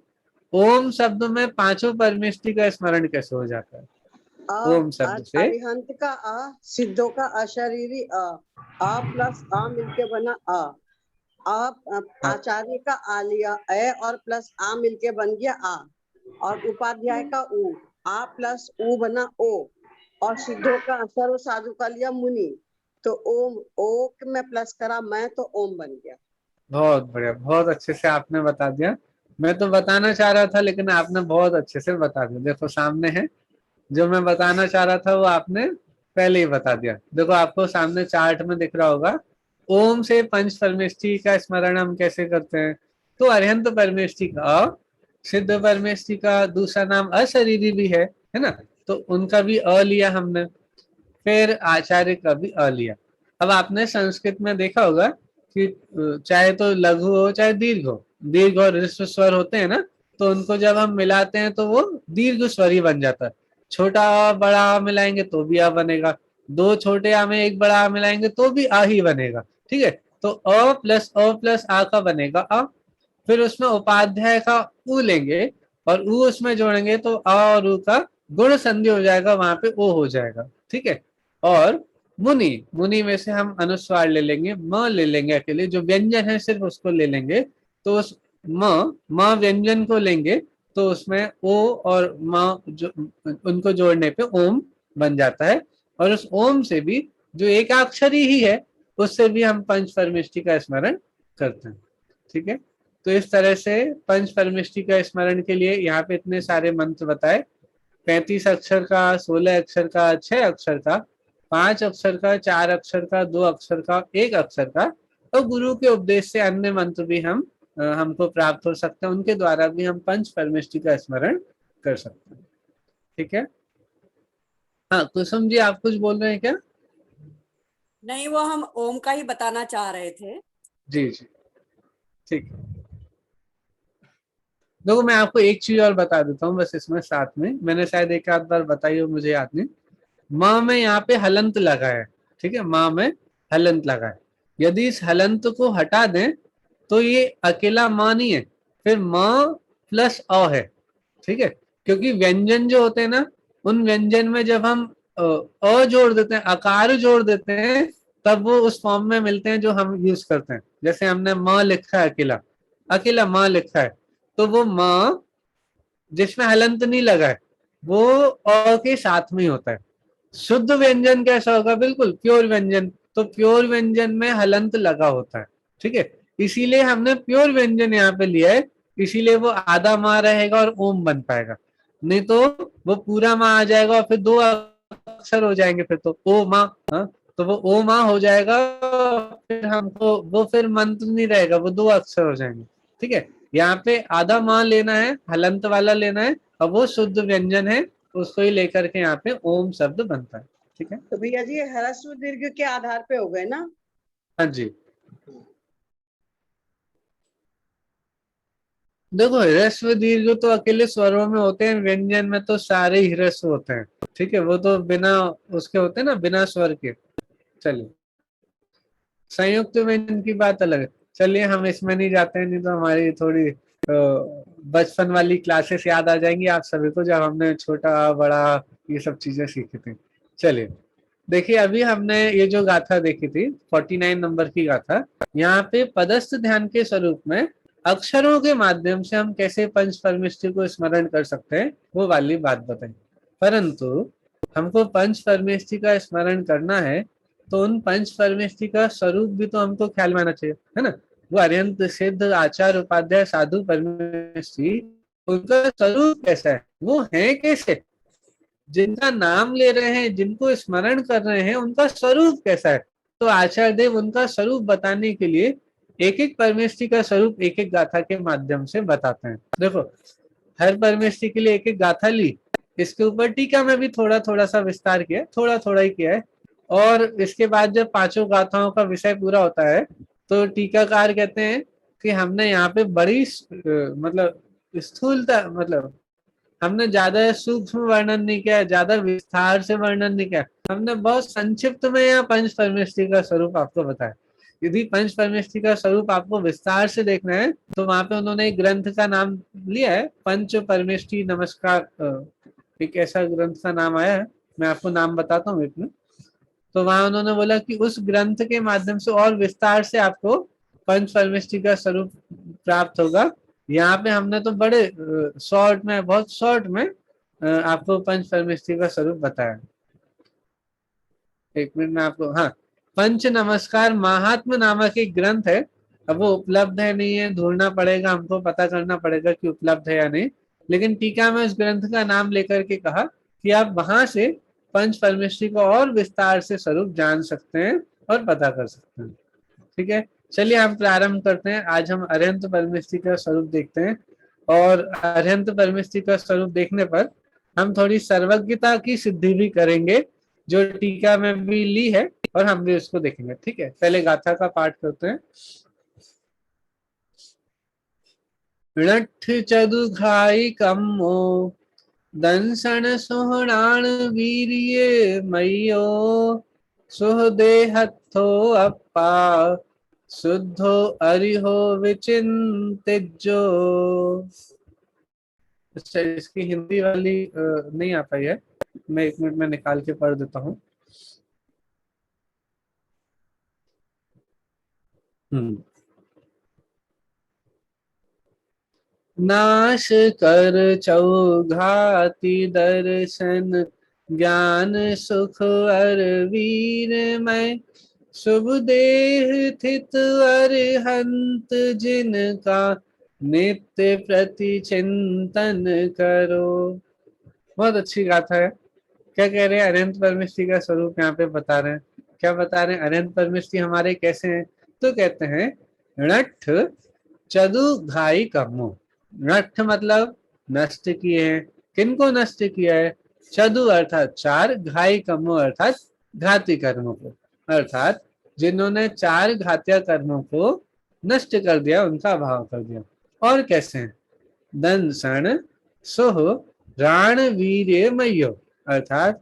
ओम शब्द में पांचों परमेष्ठी का स्मरण कैसे हो जाता है? ओम शब्द से अरिहंत का आ, सिद्धों का अशरीरी आ प्लस आ मिलके बना आचार्य का आ लिया ए और प्लस आ मिलके बन गया आ, और उपाध्याय का ऊ, आ प्लस ऊ बना ओ, और सिद्धों का सर्व साधु का लिया मुनि, तो ओम ओ में प्लस करा मैं तो ओम बन गया। बहुत बढ़िया, बहुत अच्छे से आपने बता दिया। मैं तो बताना चाह रहा था लेकिन आपने बहुत अच्छे से बता दिया। देखो सामने है, जो मैं बताना चाह रहा था वो आपने पहले ही बता दिया। देखो आपको सामने चार्ट में दिख रहा होगा, ओम से पंच परमेष्ठी का स्मरण हम कैसे करते हैं। तो अरिहंत परमेष्ठी का अ, सिद्ध परमेष्ठी का दूसरा नाम अशरीरी भी है ना, तो उनका भी अ लिया हमने। फिर आचार्य का भी अ लिया। अब आपने संस्कृत में देखा होगा कि चाहे तो लघु हो चाहे दीर्घ हो, दीर्घ और ह्रस्व स्वर होते हैं ना, तो उनको जब हम मिलाते हैं तो वो दीर्घ स्वर ही बन जाता है। छोटा आ बड़ा आ मिलाएंगे तो भी आ बनेगा, दो छोटे आ में एक बड़ा आ मिलाएंगे तो भी आ ही बनेगा, ठीक है। तो अ प्लस आ का बनेगा आ। फिर उसमें उपाध्याय का ऊ लेंगे और ऊ उसमें जोड़ेंगे तो आ और ऊ का गुण संधि हो जाएगा, वहां पे ओ हो जाएगा, ठीक है। और मुनि, मुनि में से हम अनुस्वार ले लेंगे, म ले लेंगे अकेले, जो व्यंजन है सिर्फ उसको ले लेंगे। तो उस म व्यंजन को लेंगे तो उसमें ओ और म जो उनको जोड़ने पे ओम बन जाता है। और उस ओम से भी जो एकाक्षरी ही है उससे भी हम पंच परमेष्ठी का स्मरण करते हैं, ठीक है। तो इस तरह से पंच परमेष्ठी का स्मरण के लिए यहाँ पे इतने सारे मंत्र बताए, 35 अक्षर का, 16 अक्षर का, 6 अक्षर का, 5 अक्षर का, 4 अक्षर का, 2 अक्षर का, 1 अक्षर का। और गुरु के उपदेश से अन्य मंत्र भी हमको प्राप्त हो सकते हैं, उनके द्वारा भी हम पंच परमेष्ठी का स्मरण कर सकते हैं, ठीक है। हाँ कुसुम जी आप कुछ बोल रहे हैं क्या? नहीं, वो हम ओम का ही बताना चाह रहे थे। जी जी ठीक है। देखो मैं आपको एक चीज और बता देता हूँ बस इसमें साथ में, मैंने शायद एक आध बार बताई हो मुझे याद नहीं। माँ में यहाँ पे हलंत लगा है, ठीक है, माँ में हलंत लगा है। यदि इस हलंत को हटा दें तो ये अकेला माँ नहीं है, फिर माँ प्लस अ है, ठीक है। क्योंकि व्यंजन जो होते हैं ना, उन व्यंजन में जब हम अ जोड़ देते हैं, आकार जोड़ देते हैं, तब वो उस फॉर्म में मिलते हैं जो हम यूज करते हैं। जैसे हमने माँ लिखा है, अकेला अकेला माँ लिखा है, तो वो माँ जिसमें हलंत नहीं लगा है वो अ के साथ में ही होता है। शुद्ध व्यंजन कैसा होगा? बिल्कुल प्योर व्यंजन, तो प्योर व्यंजन में हलंत लगा होता है, ठीक है। इसीलिए हमने प्योर व्यंजन यहाँ पे लिया है, इसीलिए वो आधा माँ रहेगा और ओम बन पाएगा। नहीं तो वो पूरा माँ आ जाएगा और फिर 2 अक्षर हो जाएंगे, फिर तो ओ माँ, हाँ, तो वो ओ माँ हो जाएगा। फिर हमको वो फिर मंत्र नहीं रहेगा, वो 2 अक्षर हो जाएंगे, ठीक है। यहाँ पे आधा माँ लेना है, हलंत वाला लेना है, और वो शुद्ध व्यंजन है, उसको ही लेकर के यहाँ पे ओम शब्द बनता है, ठीक है। तो भैया जी ये ह्रस्व दीर्घ के आधार पे हो गए ना? हाँ जी, देखो ह्रस्व दीर्घ तो अकेले स्वरों में होते हैं, व्यंजन में तो सारे ही ह्रस्व होते हैं, ठीक है। वो तो बिना उसके होते हैं ना, बिना स्वर के। चलिए संयुक्त व्यंजन की बात अलग है, चलिए हम इसमें नहीं जाते हैं, नहीं तो हमारी थोड़ी बचपन वाली क्लासेस याद आ जाएंगी आप सभी को, जब हमने छोटा बड़ा ये सब चीजें सीखी थी। चलिए देखिए अभी हमने ये जो गाथा देखी थी 49 नंबर की गाथा, यहाँ पे पदस्थ ध्यान के स्वरूप में अक्षरों के माध्यम से हम कैसे पंच परमेष्ठी को स्मरण कर सकते हैं वो वाली बात बताई। परंतु हमको पंच परमेष्ठी का स्मरण करना है तो उन पंच परमेष्ठी का स्वरूप भी तो हमको ख्याल में आना चाहिए, है ना। वो अरिहंत सिद्ध आचार्य उपाध्याय साधु परमेष्ठी उनका स्वरूप कैसा है, वो है कैसे, जिनका नाम ले रहे हैं, जिनको स्मरण कर रहे हैं, उनका स्वरूप कैसा है। तो आचार्य देव उनका स्वरूप बताने के लिए एक एक परमेष्ठी का स्वरूप एक एक गाथा के माध्यम से बताते हैं। देखो, हर परमेष्ठी के लिए एक एक गाथा ली, इसके ऊपर टीका में भी थोड़ा थोड़ा सा विस्तार किया, थोड़ा थोड़ा ही किया है। और इसके बाद जब पांचों गाथाओं का विषय पूरा होता है तो टीकाकार कहते हैं कि हमने यहाँ पे बड़ी मतलब स्थूलता, मतलब हमने ज्यादा सूक्ष्म वर्णन नहीं किया, ज्यादा विस्तार से वर्णन नहीं किया, हमने बहुत संक्षिप्त में यहाँ पंच परमेष्ठी का स्वरूप आपको बताया। यदि पंच परमेष्ठी का स्वरूप आपको विस्तार से देखना है तो वहां पे उन्होंने एक ग्रंथ का नाम लिया है, पंच परमेष्ठी नमस्कार, एक ऐसा ग्रंथ का नाम आया है, मैं आपको नाम बताता हूँ इसमें। तो वहां उन्होंने बोला कि उस ग्रंथ के माध्यम से और विस्तार से आपको पंच परमेष्ठी का स्वरूप प्राप्त होगा। यहाँ पे हमने तो बड़े शॉर्ट में, बहुत शॉर्ट में आपको पंच परमेष्ठी का स्वरूप बताया। एक मिनट में आपको, हाँ, पंच नमस्कार महात्म नामक एक ग्रंथ है। अब वो उपलब्ध है नहीं है, ढूंढना पड़ेगा, हमको पता करना पड़ेगा कि उपलब्ध है या नहीं। लेकिन टीका में उस ग्रंथ का नाम लेकर के कहा कि आप वहां से पंच परमेष्ठी को और विस्तार से स्वरूप जान सकते हैं और पता कर सकते हैं। ठीक है, चलिए हम प्रारंभ करते हैं। आज हम अरिहंत परमेष्ठी का स्वरूप देखते हैं, और अरिहंत परमेष्ठी का स्वरूप देखने पर हम थोड़ी सर्वज्ञता की सिद्धि भी करेंगे, जो टीका में भी ली है, और हम भी उसको देखेंगे। ठीक है, पहले गाथा का पाठ करते हैं। ऋठ चदु घाई कम्मो दंसन सोहणान वीर्ये मयो सुह देहत्थो अप्पा शुद्धो अरिहो विचिंतिजो। अच्छा, इसकी हिंदी वाली नहीं आ पाई है, मैं एक मिनट में निकाल के पढ़ देता हूँ। नाश कर चौघाति दर्शन ज्ञान सुख अर वीरमय शुभ देह थित अरिहंत जिनका नित्य प्रति चिंतन करो। बहुत अच्छी गाथा है। क्या कह रहे हैं, अरिहंत परमेष्ठी का स्वरूप यहाँ पे बता रहे हैं। क्या बता रहे हैं, अरिहंत परमेष्ठी हमारे कैसे हैं? तो कहते हैं णट्ठ चदु घाई कम्मो। नष्ट मतलब नष्ट किए हैं। किनको नष्ट किया है? चदु अर्थात चार, घाई कम्मो अर्थात घाती कर्मों को, अर्थात जिन्होंने चार घातिया कर्मों को नष्ट कर दिया, उनका अभाव कर दिया। और कैसे हैं? दंसन सोह राण वीर्य मयो, अर्थात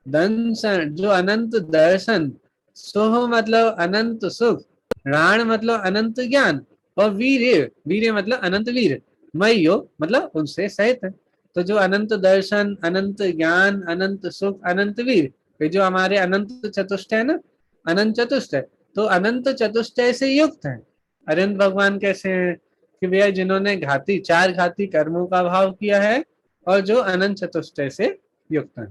दंसन जो अनंत दर्शन, सोह मतलब अनंत सुख, राण मतलब अनंत ज्ञान, और वीर्य, वीर्य मतलब अनंत वीर, मयो मतलब उनसे सहित है। तो जो अनंत दर्शन, अनंत ज्ञान, अनंत सुख, अनंत वीर, ये जो हमारे अनंत चतुष्टय है ना, अनंत चतुष्टय, तो अनंत चतुष्टय से युक्त है। अरिहंत भगवान कैसे हैं कि भैया जिन्होंने घाती, चार घाती कर्मों का भाव किया है, और जो अनंत चतुष्टय से युक्त है।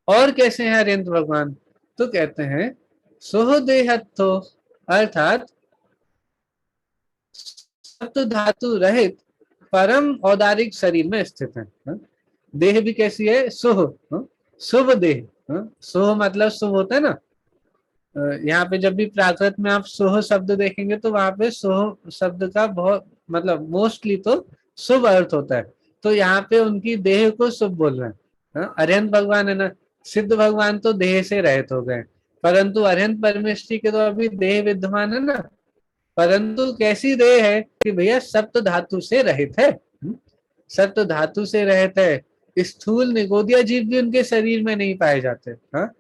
और कैसे हैं अरिहंत भगवान? तो कहते हैं सोह देहत्थो, अर्थात सप्त धातु रहित परम औदारिक शरीर में स्थित है। देह भी कैसी है? सुह, शुभ देह। सुह मतलब शुभ होता है ना। यहाँ पे जब भी प्राकृत में आप सोह शब्द देखेंगे तो वहां पे सोह शब्द का बहुत मतलब मोस्टली तो शुभ अर्थ होता है। तो यहाँ पे उनकी देह को शुभ बोल रहे हैं। अरिहंत भगवान है ना, सिद्ध भगवान तो देह से रहित हो गए, परंतु अरिहंत परमेष्ठी के तो अभी देह विद्यमान है ना। परंतु कैसी देह है कि भैया सप्त धातु से रहित है। सप्त धातु से रहित है। स्थूल निगोदिया जीव भी उनके शरीर में नहीं पाए जाते। हाँ,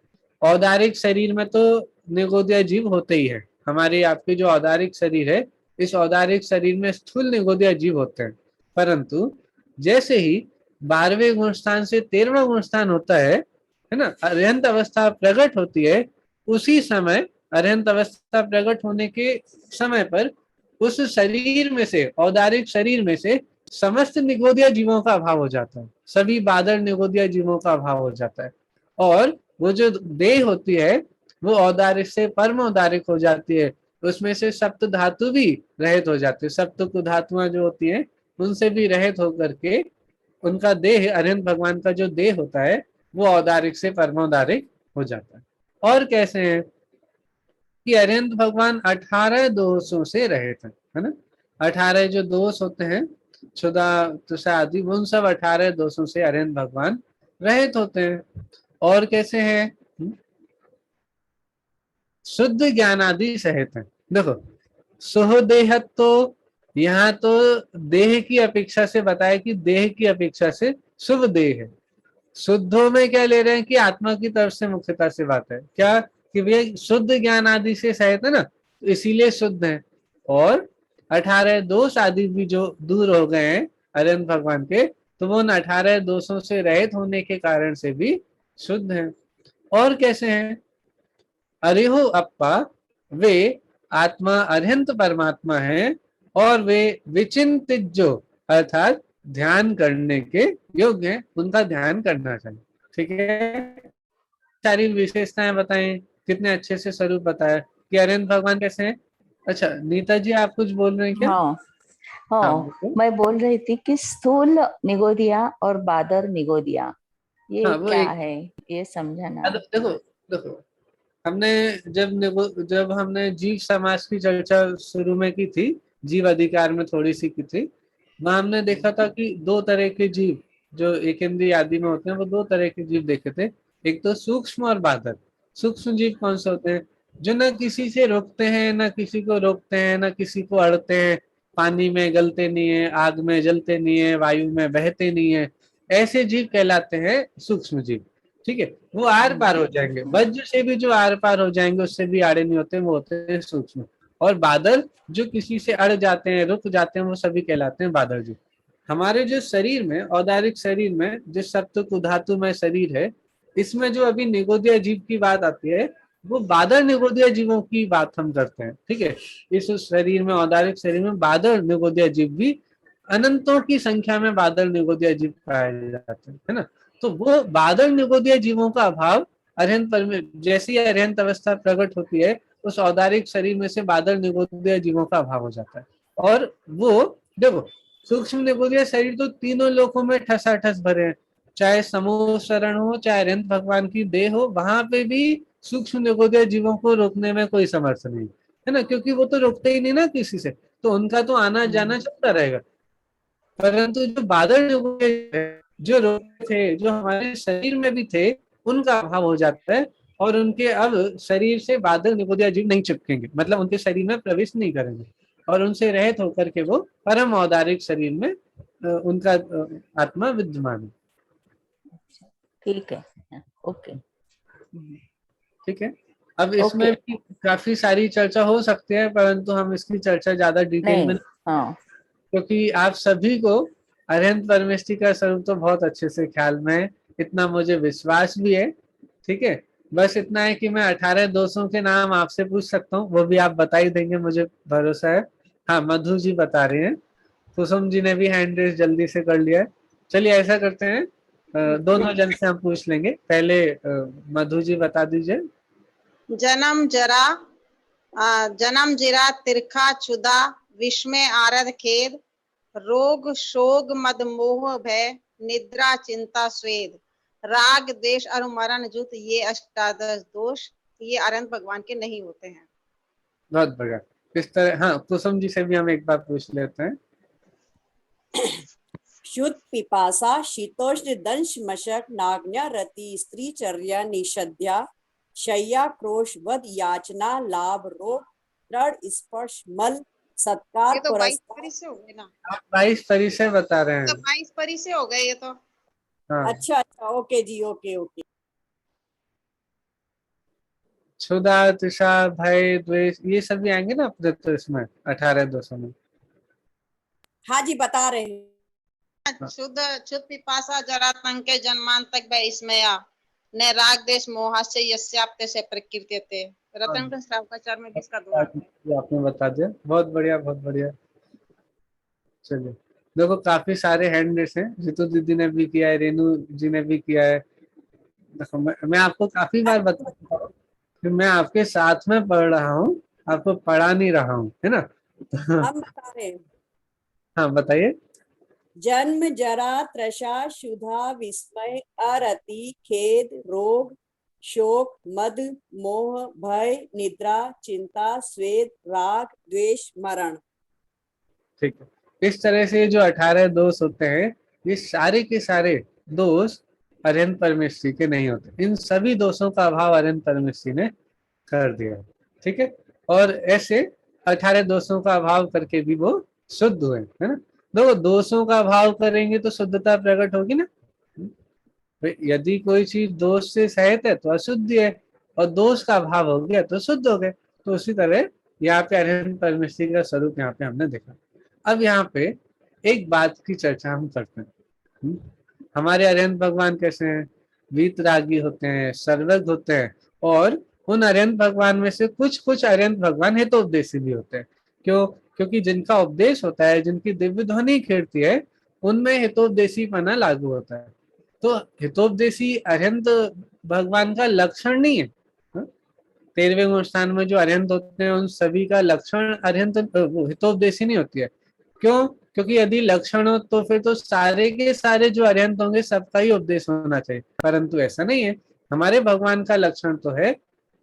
औदारिक शरीर में तो निगोदिया जीव होते ही है। हमारे आपके जो औदारिक शरीर है, इस औदारिक शरीर में स्थूल निगोदिया जीव होते हैं। परंतु जैसे ही 12वें गुणस्थान से 13वां गुणस्थान होता है ना, अरिहंत अवस्था प्रकट होती है, उसी समय अरिहंत अवस्था प्रकट होने के समय पर उस शरीर में से, औदारिक शरीर में से समस्त निगोदिया जीवों का अभाव हो जाता है। सभी बादल निगोदिया जीवों का अभाव हो जाता है, और वो जो देह होती है वो औदारिक से परम औदारिक हो जाती है। उसमें से सप्त धातु भी रहित हो जाती है। सप्त को धातुआं जो होती है उनसे भी रहित होकर के उनका देह, अरिहंत भगवान का जो देह होता है वो औदारिक से परमौदारिक हो जाता है। और कैसे हैं कि अरिहंत भगवान 18 दोषों से रहित है ना। 18 जो दोष होते हैं, क्षुधा तुषा आदि, उन सब 18 दोषों से अरिहंत भगवान रहित होते हैं। और कैसे हैं, शुद्ध ज्ञान आदि सहित है। देखो सुहदेह, तो यहाँ तो देह की अपेक्षा से बताया कि देह की अपेक्षा से शुभ देह है। शुद्धों में क्या ले रहे हैं कि आत्मा की तरफ से मुख्यता से बात है क्या, कि वे शुद्ध ज्ञान आदि से सहित है ना, तो इसीलिए शुद्ध है। और 18 दोष आदि भी जो दूर हो गए हैं अरिहंत भगवान के, तो वो उन 18 दोषों से रहित होने के कारण से भी शुद्ध है। और कैसे हैं, अरिहो अप्पा, वे आत्मा अरिहंत परमात्मा है और वे विचिंतित जो अर्थात ध्यान करने के योग्य हैं, उनका ध्यान करना चाहिए। ठीक है, सारी विशेषताएं बताएं, कितने अच्छे से स्वरूप बताया कि अरिहंत भगवान कैसे हैं। अच्छा नीता जी आप कुछ बोल रहे हैं क्या? हाँ हाँ हाँ, मैं बोल रही थी कि स्थूल निगोदिया और बादर निगोदिया ये हाँ, वो क्या एक है, ये समझाना। देखो देखो हमने जब हमने जीव समाज की चर्चा शुरू में की थी, जीव अधिकार में थोड़ी सी की थी, वहां हमने देखा था कि दो तरह के जीव जो एक इंद्रिय आदि में होते हैं, वो दो तरह के जीव देखे थे। एक तो सूक्ष्म और बादर। सूक्ष्म जीव कौन से होते हैं, जो न किसी से रोकते हैं, न किसी को रोकते हैं, न किसी को अड़ते हैं, पानी में गलते नहीं है, आग में जलते नहीं है, वायु में बहते नहीं है, ऐसे जीव कहलाते हैं सूक्ष्म जीव। ठीक है, वो आर पार हो जाएंगे, वज्र से भी जो आर पार हो जाएंगे, उससे भी आड़े नहीं होते, वो होते हैं सूक्ष्म। और बादल जो किसी से अड़ जाते हैं, रुक जाते हैं, वो सभी कहलाते हैं बादल जी। हमारे जो शरीर में, औदारिक शरीर में, जो सप्त धातु में शरीर है, इसमें जो अभी निगोदिया जीव की बात आती है, वो बादल निगोदिया जीवों की बात हम करते हैं। ठीक है, इस शरीर में, औदारिक शरीर में बादल निगोदिया जीव भी अनंतों की संख्या में बादल निगोदिया जीव पाए जाते हैं, है ना। तो वो बादल निगोदिया जीवों का अभाव अरिहंत पर, जैसी अरिहंत अवस्था प्रकट होती है, उस औदारिक शरीर में से बादल निगोदिया जीवों का अभाव हो जाता है। और वो देखो सूक्ष्म निगोदिया शरीर तो तीनों लोकों में ठसाठस भरे हैं, चाहे समूह शरण हो, चाहे अरिहंत भगवान की देह हो, वहां पे भी सूक्ष्म निगोदिया जीवों को रोकने में कोई समर्थ नहीं है ना, क्योंकि वो तो रोकते ही नहीं ना किसी से, तो उनका तो आना जाना चलता रहेगा। परंतु जो बादल जो रोग थे, जो हमारे शरीर में भी थे, उनका अभाव हो जाता है, और उनके अब शरीर से बादल निगोदिया जीव नहीं चिपकेंगे, मतलब उनके शरीर में प्रवेश नहीं करेंगे, और उनसे रहित होकर के वो परम औदारिक शरीर में उनका आत्मा विद्यमान है। ठीक है, ओके। ठीक है, अब इसमें भी काफी सारी चर्चा हो सकती है, परंतु हम इसकी चर्चा ज्यादा डिटेल में, हाँ, क्योंकि आप सभी को अरिहंत परमेष्टि का स्वरूप तो बहुत अच्छे से ख्याल में है, इतना मुझे विश्वास भी है। ठीक है, बस इतना है कि मैं 18 दोषों के नाम आपसे पूछ सकता हूँ, वो भी आप बता ही देंगे, मुझे भरोसा है। हाँ, मधु जी बता रहे हैं, कुसुम जी ने भी हैंड रेस जल्दी से कर लिया है। चलिए ऐसा करते हैं, दोनों जन से हम पूछ लेंगे। पहले मधु जी बता दीजिए। जन्म जिरा तिरखा क्षुधा विस्मय आरद खेद रोग शोग मद मोह भय निद्रा चिंता स्वेद राग देश और मरण जुत, ये अष्टादश दोष ये अरिहंत भगवान के नहीं होते हैं। बहुत बढ़िया। इस तरह, हाँ कुसुम जी से भी हम एक बार पूछ लेते हैं। शुद्ध पिपासा शीतोष्ण दंश मशक नाग्न्या रति स्त्री चर्या निषद्या शय्या क्रोश वध याचना लाभ रोग दृढ़ स्पर्श मल सत्कार ये तो 22 पुरस्कार। परी से हो गए ना, आप 22 परी से बता रहे हैं। तो 22 परी से हो गए ये तो। हाँ, अच्छा अच्छा, ओके जी, ओके ओके। क्षुधा तृषा भय द्वेष, ये सब भी आएंगे ना अपने तो इसमें 18 दोषों में। हाँ जी, बता रहे हैं। शुद्ध पिपासा जरा तंग के जन्मांतक भय इसमया न राग देश मोह से यस्याप्ते से प्रकृति थे रतन का श्रावकाचार में भी इसका दो अर्थ है। आपने बता दिया, बहुत बढ़िया बहुत बढ़िया। चलिए देखो काफी सारे हैंड रेस हैं, जितू दीदी ने भी किया है, रेनू जी ने भी किया है। देखो मैं आपको काफी बार बता चुका हूँ कि मैं आपके साथ में पढ़ रहा हूँ, आपको पढ़ा नहीं रहा हूँ, है ना। हम बता रहे हैं। हाँ बताइए। जन्म जरा त्रषा क्षुधा विस्मय अरति खेद रोग शोक मद मोह भय निद्रा चिंता स्वेद राग द्वेष मरण। ठीक है। इस तरह से जो 18 दोष होते हैं, ये सारे के सारे दोष अरिहंत परमेश्वरी के नहीं होते। इन सभी दोषों का अभाव अरिहंत परमेश्वरी ने कर दिया। ठीक है। और ऐसे 18 दोषों का अभाव करके भी वो शुद्ध हुए, है ना। दो दोषों का अभाव करेंगे तो शुद्धता प्रकट होगी ना। यदि कोई चीज दोष से सहित है तो अशुद्ध है, और दोष का अभाव हो गया तो शुद्ध हो गए। तो उसी तरह यहाँ पे अरिहंत परमेश्वरी का स्वरूप यहाँ पे हमने देखा। अब यहाँ पे एक बात की चर्चा हम करते हैं। हमारे अरिहंत भगवान कैसे हैं? वीतरागी होते हैं, सर्वज्ञ होते हैं, और उन अरिहंत भगवान में से कुछ अरिहंत भगवान हितोपदेशी भी होते हैं। क्यों? क्योंकि जिनका उपदेश होता है, जिनकी दिव्य ध्वनि खिड़ती है, उनमें हितोपदेशी पना लागू होता है। तो हितोपदेशी अरिहंत भगवान का लक्षण नहीं है। 13वें गुणस्थान में जो अरिहंत होते हैं, उन सभी का लक्षण अरिहंत हितोपदेशी नहीं होती है। क्यों? क्योंकि यदि लक्षण हो तो फिर तो सारे के सारे जो अरिहंत होंगे सबका ही उपदेश होना चाहिए, परंतु ऐसा नहीं है। हमारे भगवान का लक्षण तो है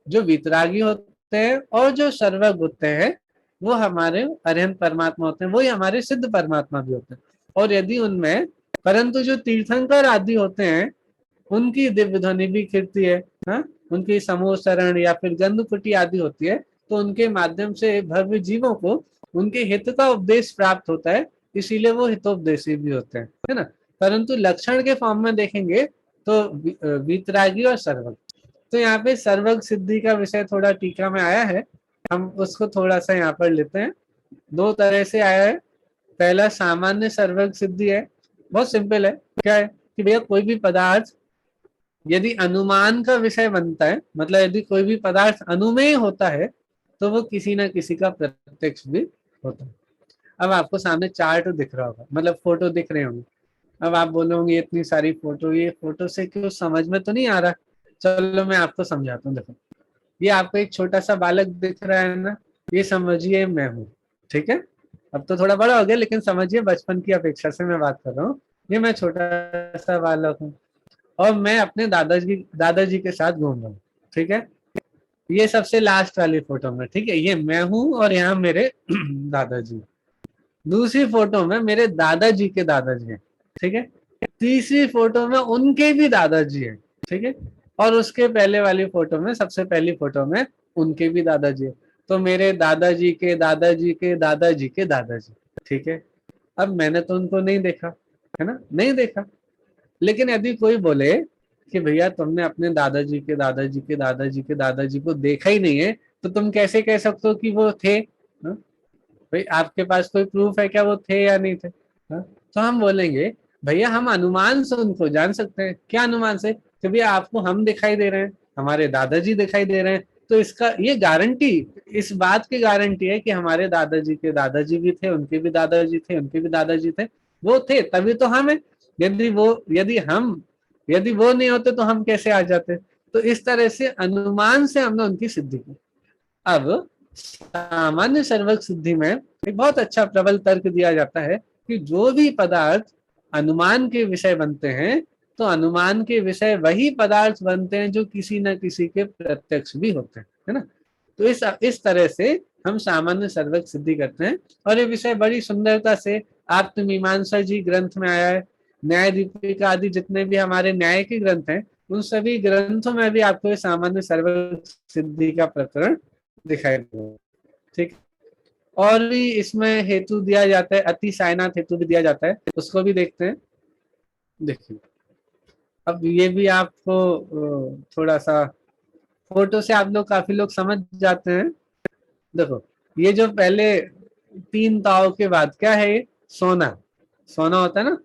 जो वितरागी होते हैं और जो सर्वज्ञ होते हैं, वो हमारे अरिहंत परमात्मा होते हैं, वही हमारे सिद्ध परमात्मा भी होते हैं। और यदि उनमें, परंतु जो तीर्थंकर आदि होते हैं, उनकी दिव्य ध्वनि भी खिड़ती है, हाँ? उनकी समूह शरण या फिर गंधकुटी आदि होती है, तो उनके माध्यम से भव्य जीवों को उनके हित का उपदेश प्राप्त होता है, इसीलिए वो हितोपदेशी भी होते हैं, है ना। परंतु लक्षण के फॉर्म में देखेंगे तो वीतरागी और सर्वज्ञ। तो यहाँ पे सर्वज्ञ सिद्धि का विषय थोड़ा टीका में आया है, हम उसको थोड़ा सा यहाँ पर लेते हैं। दो तरह से आया है। पहला सामान्य सर्वज्ञ सिद्धि है, बहुत सिंपल है। क्या है कि भैया कोई भी पदार्थ यदि अनुमान का विषय बनता है, मतलब यदि कोई भी पदार्थ अनुमेय होता है, तो वो किसी ना किसी का प्रत्यक्ष भी होता है। अब आपको सामने चार्ट दिख रहा होगा, मतलब फोटो दिख रहे होंगे। अब आप बोलोगे इतनी सारी फोटो, ये फोटो से क्यों समझ में तो नहीं आ रहा। चलो मैं आपको समझाता हूँ। देखो, ये आपको एक छोटा सा बालक दिख रहा है ना, ये समझिए मैं हूँ। ठीक है। अब तो थोड़ा बड़ा हो गया, लेकिन समझिए बचपन की अपेक्षा से मैं बात कर रहा हूँ। ये मैं छोटा सा बालक हूँ और मैं अपने दादाजी के साथ घूम रहा हूँ। ठीक है। ये सबसे लास्ट वाली फोटो में, ठीक है, ये मैं हूँ और यहाँ मेरे दादाजी। दूसरी फोटो में मेरे दादाजी के दादाजी हैं। ठीक है। तीसरी फोटो में उनके भी दादाजी हैं। ठीक है। और उसके पहले वाली फोटो में, सबसे पहली फोटो में उनके भी दादाजी है। तो मेरे दादाजी के दादाजी के दादाजी के दादाजी। ठीक है। अब मैंने तो उनको नहीं देखा, है ना, नहीं देखा। लेकिन यदि कोई बोले कि भैया तुमने अपने दादाजी के दादाजी के दादाजी के दादाजी को देखा ही नहीं है, तो तुम कैसे कह सकते हो कि वो थे? भाई आपके पास कोई प्रूफ है क्या वो थे या नहीं थे? तो हम बोलेंगे भैया हम अनुमान से उनको जान सकते हैं। क्या अनुमान से? कि भैया आपको हम दिखाई दे रहे हैं, हमारे दादाजी दिखाई दे रहे हैं, तो इसका ये गारंटी, इस बात की गारंटी है कि हमारे दादाजी के दादाजी भी थे, उनके भी दादाजी थे, उनके भी दादाजी थे, वो थे तभी तो हम है। यदि वो नहीं होते तो हम कैसे आ जाते? तो इस तरह से अनुमान से हमने उनकी सिद्धि की। अब सामान्य सर्वज्ञ सिद्धि में एक बहुत अच्छा प्रबल तर्क दिया जाता है कि जो भी पदार्थ अनुमान के विषय बनते हैं, तो अनुमान के विषय वही पदार्थ बनते हैं जो किसी न किसी के प्रत्यक्ष भी होते हैं, है ना। तो इस तरह से हम सामान्य सर्वज्ञ सिद्धि करते हैं। और ये विषय बड़ी सुंदरता से आत्ममीमांसा जी ग्रंथ में आया है। न्याय दीपिका आदि जितने भी हमारे न्याय के ग्रंथ हैं, उन सभी ग्रंथों में भी आपको सामान्य सर्वज्ञ सिद्धि का प्रकरण दिखाई देगा। ठीक। और भी इसमें हेतु दिया जाता है, अति सायनाथ हेतु भी दिया जाता है, उसको भी देखते हैं। देखिए, अब ये भी आपको थोड़ा सा फोटो से आप लोग काफी लोग समझ जाते हैं। देखो, ये जो पहले 3 ताव के बाद क्या है, ये सोना होता है ना।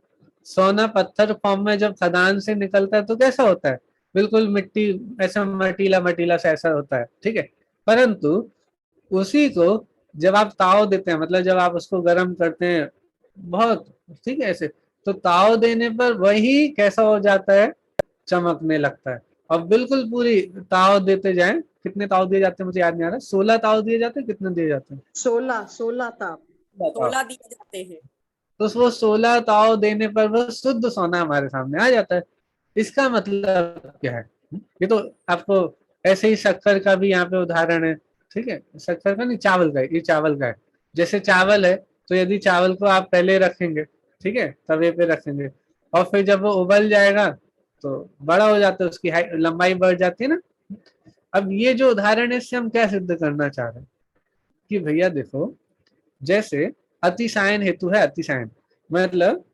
सोना पत्थर फॉर्म में जब खदान से निकलता है तो कैसा होता है? बिल्कुल मिट्टी, ऐसा मटीला सा ऐसा होता है। ठीक है। परंतु उसी को जब आप ताव देते हैं, मतलब जब आप उसको गर्म करते हैं बहुत, ठीक है, ऐसे, तो ताव देने पर वही कैसा हो जाता है, चमकने लगता है। और बिल्कुल पूरी ताव देते जाएं। कितने ताव दिए जाते हैं मुझे याद नहीं आ रहा, 16 ताव दिए जाते हैं, कितने दिए जाते हैं? 16 ताव 16 दिए जाते हैं। तो वो 16 ताव देने पर वो शुद्ध सोना हमारे सामने आ जाता है। इसका मतलब क्या है? ये तो आपको ऐसे ही शक्कर का भी यहाँ पे उदाहरण है, ठीक है, शक्कर का नहीं, चावल का है, ये चावल का है। जैसे चावल है तो यदि चावल को आप पहले रखेंगे, ठीक है, तवे पे रखेंगे, और फिर जब वो उबल जाएगा तो बड़ा हो जाता है, उसकी लंबाई बढ़ जाती है ना। अब ये जो उदाहरण है इससे हम क्या सिद्ध करना चाह रहे हैं कि भैया देखो, जैसे अतिशायन हेतु है, अतिशायन मतलब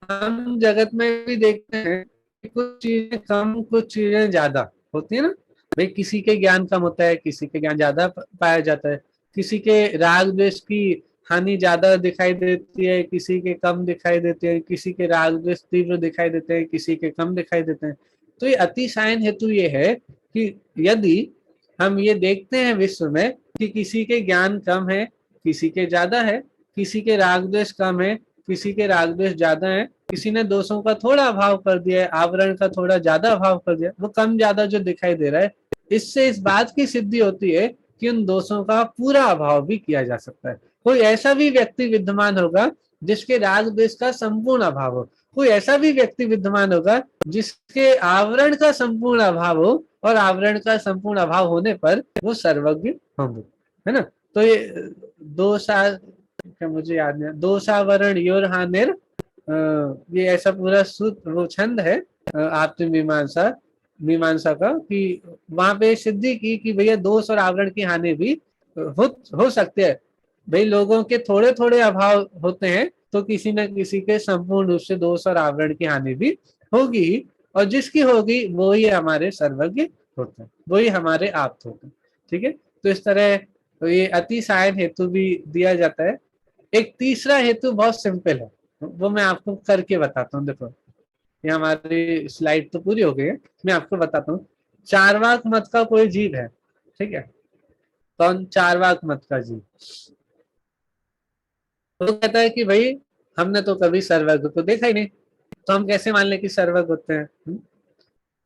हम जगत में भी देखते हैं कि कुछ चीजें कम कुछ चीजें ज्यादा होती है ना। भाई किसी के ज्ञान कम होता है, किसी के ज्ञान ज्यादा पाया जाता है, किसी के राग द्वेष की हानि ज्यादा दिखाई देती है, किसी के कम दिखाई देते हैं, किसी के राग द्वेष तीव्र दिखाई देते हैं, किसी के कम दिखाई देते हैं। तो ये अतिशायन हेतु ये है कि यदि हम ये देखते हैं विश्व में कि किसी के ज्ञान कम है, किसी के ज्यादा है, किसी के राग द्वेष कम है, किसी के राग द्वेष ज्यादा है, किसी ने दोषों का थोड़ा अभाव कर दिया है, आवरण का थोड़ा ज्यादा अभाव कर दिया, वो कम ज्यादा जो दिखाई दे रहा है, इससे इस बात की सिद्धि होती है कि उन दोषों का पूरा अभाव भी किया जा सकता है। कोई ऐसा भी व्यक्ति विद्यमान होगा जिसके राग द्वेष का संपूर्ण अभाव हो, कोई ऐसा भी व्यक्ति विद्यमान होगा जिसके आवरण का संपूर्ण अभाव हो, और आवरण का संपूर्ण अभाव होने पर वो सर्वज्ञ होंगे, है ना। तो ये क्या मुझे याद नहीं, दोषावरण योर हानिर, ये ऐसा पूरा सूत्र वो छंद है आपने मीमांसा का, कि वहां पे सिद्धि की कि भैया दोष और आवरण की हानि भी हो सकते हैं। भाई लोगों के थोड़े थोड़े अभाव होते हैं तो किसी न किसी के संपूर्ण रूप से दोष और आवरण की हानि भी होगी ही, और जिसकी होगी वो ही हमारे सर्वज्ञ होते हैं, वो ही हमारे आप्त होते हैं, ठीक है। तो इस तरह तो ये अतिशायन हेतु भी दिया जाता है। एक तीसरा हेतु बहुत सिंपल है, वो मैं आपको करके बताता हूँ। देखो ये हमारी स्लाइड तो पूरी हो गई है, मैं आपको बताता हूँ। चारवाक मत का कोई जीव है, ठीक है, कौन? चारवाक मत का जीव। तो कहता है कि भाई हमने तो कभी सर्वज्ञ को देखा ही नहीं, तो हम कैसे मान लें कि सर्वज्ञ होते हैं?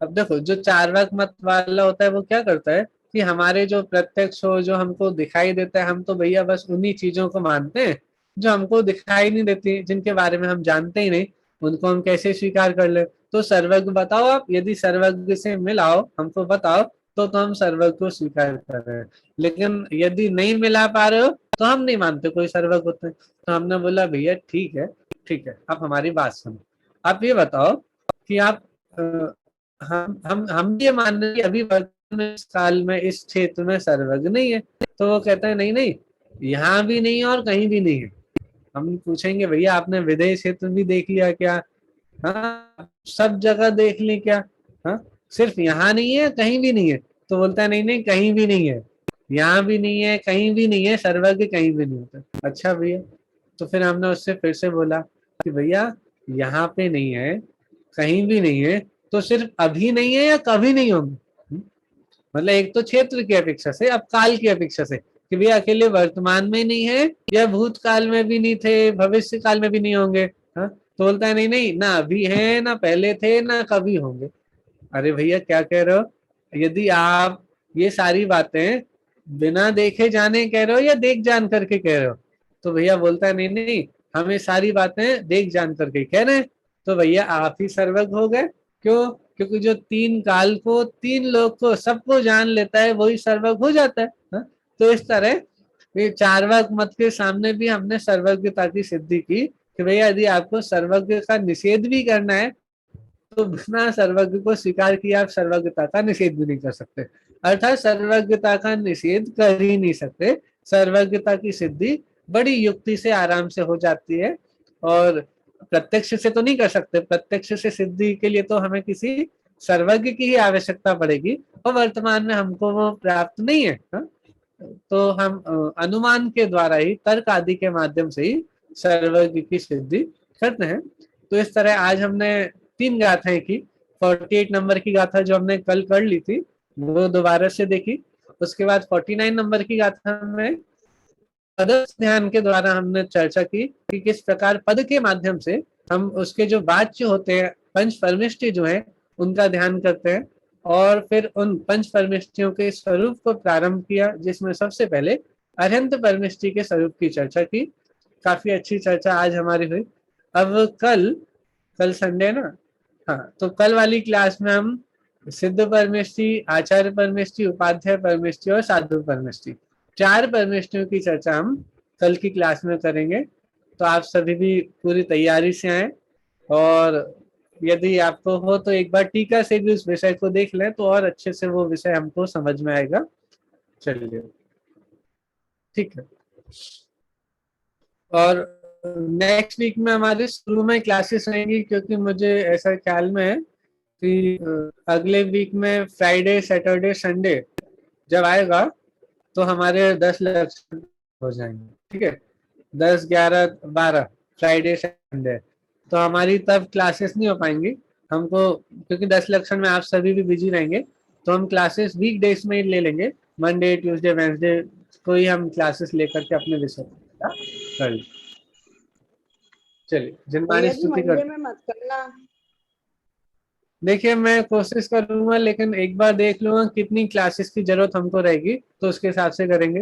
अब देखो जो चारवाक मत वाला होता है वो क्या करता है कि हमारे जो प्रत्यक्ष हो, जो हमको दिखाई देता है, हम तो भैया बस उन्हीं चीजों को मानते हैं जो हमको दिखाई नहीं देती, जिनके बारे में हम जानते ही नहीं, उनको हम कैसे स्वीकार कर ले। तो सर्वज्ञ बताओ आप, यदि सर्वज्ञ से मिलाओ, हमको बताओ, तो हम सर्वज्ञ को स्वीकार कर रहे हैं। लेकिन यदि नहीं मिला पा रहे हो तो हम नहीं मानते कोई सर्वज्ञ होते हैं। तो हमने बोला भैया ठीक है, ठीक है, आप हमारी बात सुनो। आप ये बताओ कि आप हम ये मान रहे हैं कि अभी वर्तमान काल में इस क्षेत्र में सर्वज्ञ नहीं है। तो वो कहता है नहीं नहीं, यहाँ भी नहीं है और कहीं भी नहीं है। हम पूछेंगे भैया आपने विदेश क्षेत्र भी देख लिया क्या? हाँ, सब जगह देख ली क्या? हाँ, सिर्फ यहाँ नहीं है, कहीं भी नहीं है? तो बोलता है नहीं नहीं, कहीं भी नहीं है, यहाँ भी नहीं है, कहीं भी नहीं है, सर्वज्ञ कहीं भी नहीं होता। अच्छा भैया, तो फिर हमने उससे फिर से बोला कि भैया यहाँ पे नहीं है, कहीं भी नहीं है, तो सिर्फ अभी नहीं है या कभी नहीं होंगे? मतलब एक तो क्षेत्र की अपेक्षा से, अब काल की अपेक्षा से, कि भैया अकेले वर्तमान में नहीं है या भूतकाल में भी नहीं थे, भविष्य काल में भी नहीं होंगे। हाँ, तो बोलता है नहीं नहीं, ना अभी है, ना पहले थे, ना कभी होंगे। अरे भैया क्या कह रहे हो? यदि आप ये सारी बातें बिना देखे जाने कह रहे हो या देख जान करके कह रहे हो? तो भैया बोलता है नहीं नहीं, हम ये सारी बातें देख जान करके कह रहे हैं। तो भैया आप ही सर्वज्ञ हो गए। क्यों? क्योंकि जो तीन काल को, तीन लोग को, सबको जान लेता है, वही सर्वज्ञ हो जाता है। हा? तो इस तरह ये चारवाक मत के सामने भी हमने सर्वज्ञता की सिद्धि की कि भैया यदि आपको सर्वज्ञ का निषेध भी करना है तो बिना सर्वज्ञ को स्वीकार किए आप सर्वज्ञता का निषेध भी नहीं कर सकते। अर्थात सर्वज्ञता का निषेध कर ही नहीं सकते। सर्वज्ञता की सिद्धि बड़ी युक्ति से आराम से हो जाती है, और प्रत्यक्ष से तो नहीं कर सकते। प्रत्यक्ष से सिद्धि के लिए तो हमें किसी सर्वज्ञ की ही आवश्यकता पड़ेगी, और वर्तमान में हमको वो प्राप्त नहीं है। हा? तो हम अनुमान के द्वारा ही, तर्क आदि के माध्यम से ही सर्वज्ञ की सिद्धि करते हैं। तो इस तरह आज हमने 3 गाथाएं की। 48 नंबर की गाथा जो हमने कल कर ली थी वो दोबारा से देखी। उसके बाद 49 नंबर की गाथा में पद ध्यान के द्वारा हमने चर्चा की कि किस प्रकार पद के माध्यम से हम उसके जो वाच्य होते हैं, पंच परमिष्टि जो है, उनका ध्यान करते हैं। और फिर उन पंच परमिष्टियों के स्वरूप को प्रारंभ किया, जिसमें सबसे पहले अरहंत परमिष्टि के स्वरूप की चर्चा की। काफी अच्छी चर्चा आज हमारी हुई। अब कल संडे ना, हाँ, तो कल वाली क्लास में हम सिद्ध परमेष्टि, आचार्य परमेष्टि, उपाध्याय परमेष्टि और साधु परमेष्टि, 4 परमेष्टियों की चर्चा हम कल की क्लास में करेंगे। तो आप सभी भी पूरी तैयारी से आए, और यदि आपको हो तो एक बार टीका से भी उस विषय को देख लें तो और अच्छे से वो विषय हमको समझ में आएगा। चलिए, ठीक है। और नेक्स्ट वीक में हमारे शुरू में क्लासेस रहेंगी, क्योंकि मुझे ऐसा ख्याल में है कि अगले वीक में फ्राइडे, सैटरडे, संडे जब आएगा तो हमारे 10 लेक्चर हो जाएंगे। ठीक है, 10, 11, 12 फ्राइडे संडे, तो हमारी तब क्लासेस नहीं हो पाएंगी हमको, क्योंकि 10 लेक्चर में आप सभी भी बिजी रहेंगे। तो हम क्लासेस वीक डेज में ही ले लेंगे, मंडे, ट्यूसडे, वेंसडे को ही हम क्लासेस लेकर के अपने विषय कर लेंगे। चलिए, जिनवाणी भैया जी स्तुति मंडे कर, में मत करना। देखिए मैं कोशिश करूंगा, लेकिन एक बार देख लूंगा कितनी क्लासेस की जरूरत हमको रहेगी, तो उसके हिसाब से करेंगे।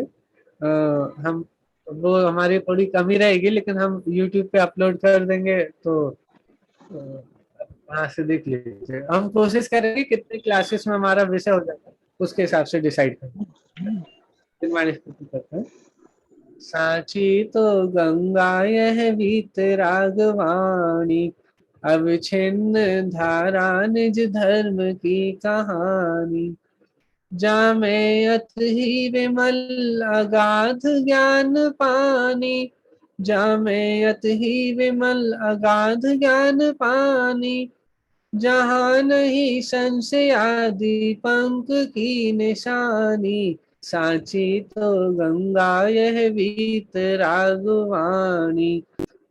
हम, वो हमारी थोड़ी कमी रहेगी, लेकिन हम YouTube पे अपलोड कर देंगे, तो वहां से देख लीजिए। हम कोशिश करेंगे कितनी क्लासेस में हमारा विषय हो जाएगा, उसके हिसाब से डिसाइड करेंगे। जिनवाणी स्तुति करते हैं। साची तो गंगा यह वीत रागवाणी, अब छिन्न धारा निज धर्म की कहानी। जामे अतहि विमल अगाध ज्ञान पानी, जामे अतहि विमल अगाध ज्ञान पानी। जहाँ नहीं संशय आदि पंख की निशानी, सांची तो गंगा यह वीत रागवाणी,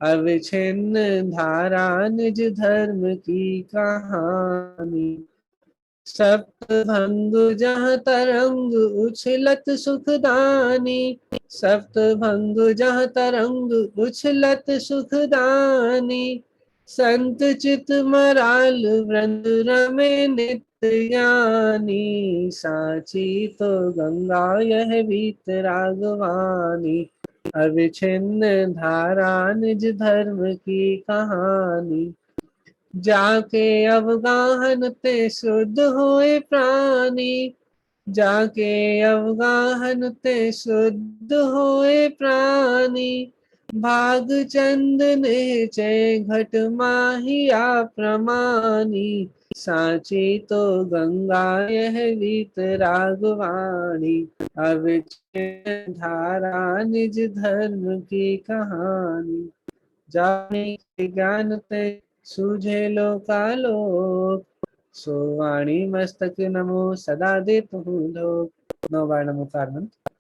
अविछिन्न धारा निज धर्म की कहानी। सप्तभंग जहाँ तरंग उछलत सुखदानी, सप्तभंग जहाँ तरंग उछलत सुखदानी। संत चित मराल वृंद रमे नित्य ज्ञानी, सांची तो गंगा यह वीत रागवानी, अविछिन्न धारा निज धर्म की कहानी। जाके अवगाहन ते शुद्ध होए प्राणी, जाके अवगाहन ते शुद्ध होए प्राणी। भाग चंद ने चय घट माहिया प्रमाणी, सांची तो गंगा यह वीत रागवाणी, अविछिन्न धारा निज धर्म की कहानी। जाने ज्ञान ते सूझे लोकालोक, सो वाणी मस्तक नमो सदा देतु लोक। 9 बार नमोकार मंत्र।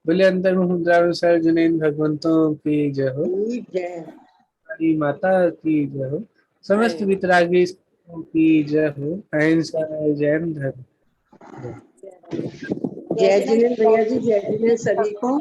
बोले अंतर मुद्रा विसर्जन भगवंतों की जय हो, जय हमारी माता की जय हो, समस्त जय। वितरागी की जय हो, अहिंसा जैन धर्म। जय जिनेन्द्र भैया जी, जय जिनेन्द्र सभी को।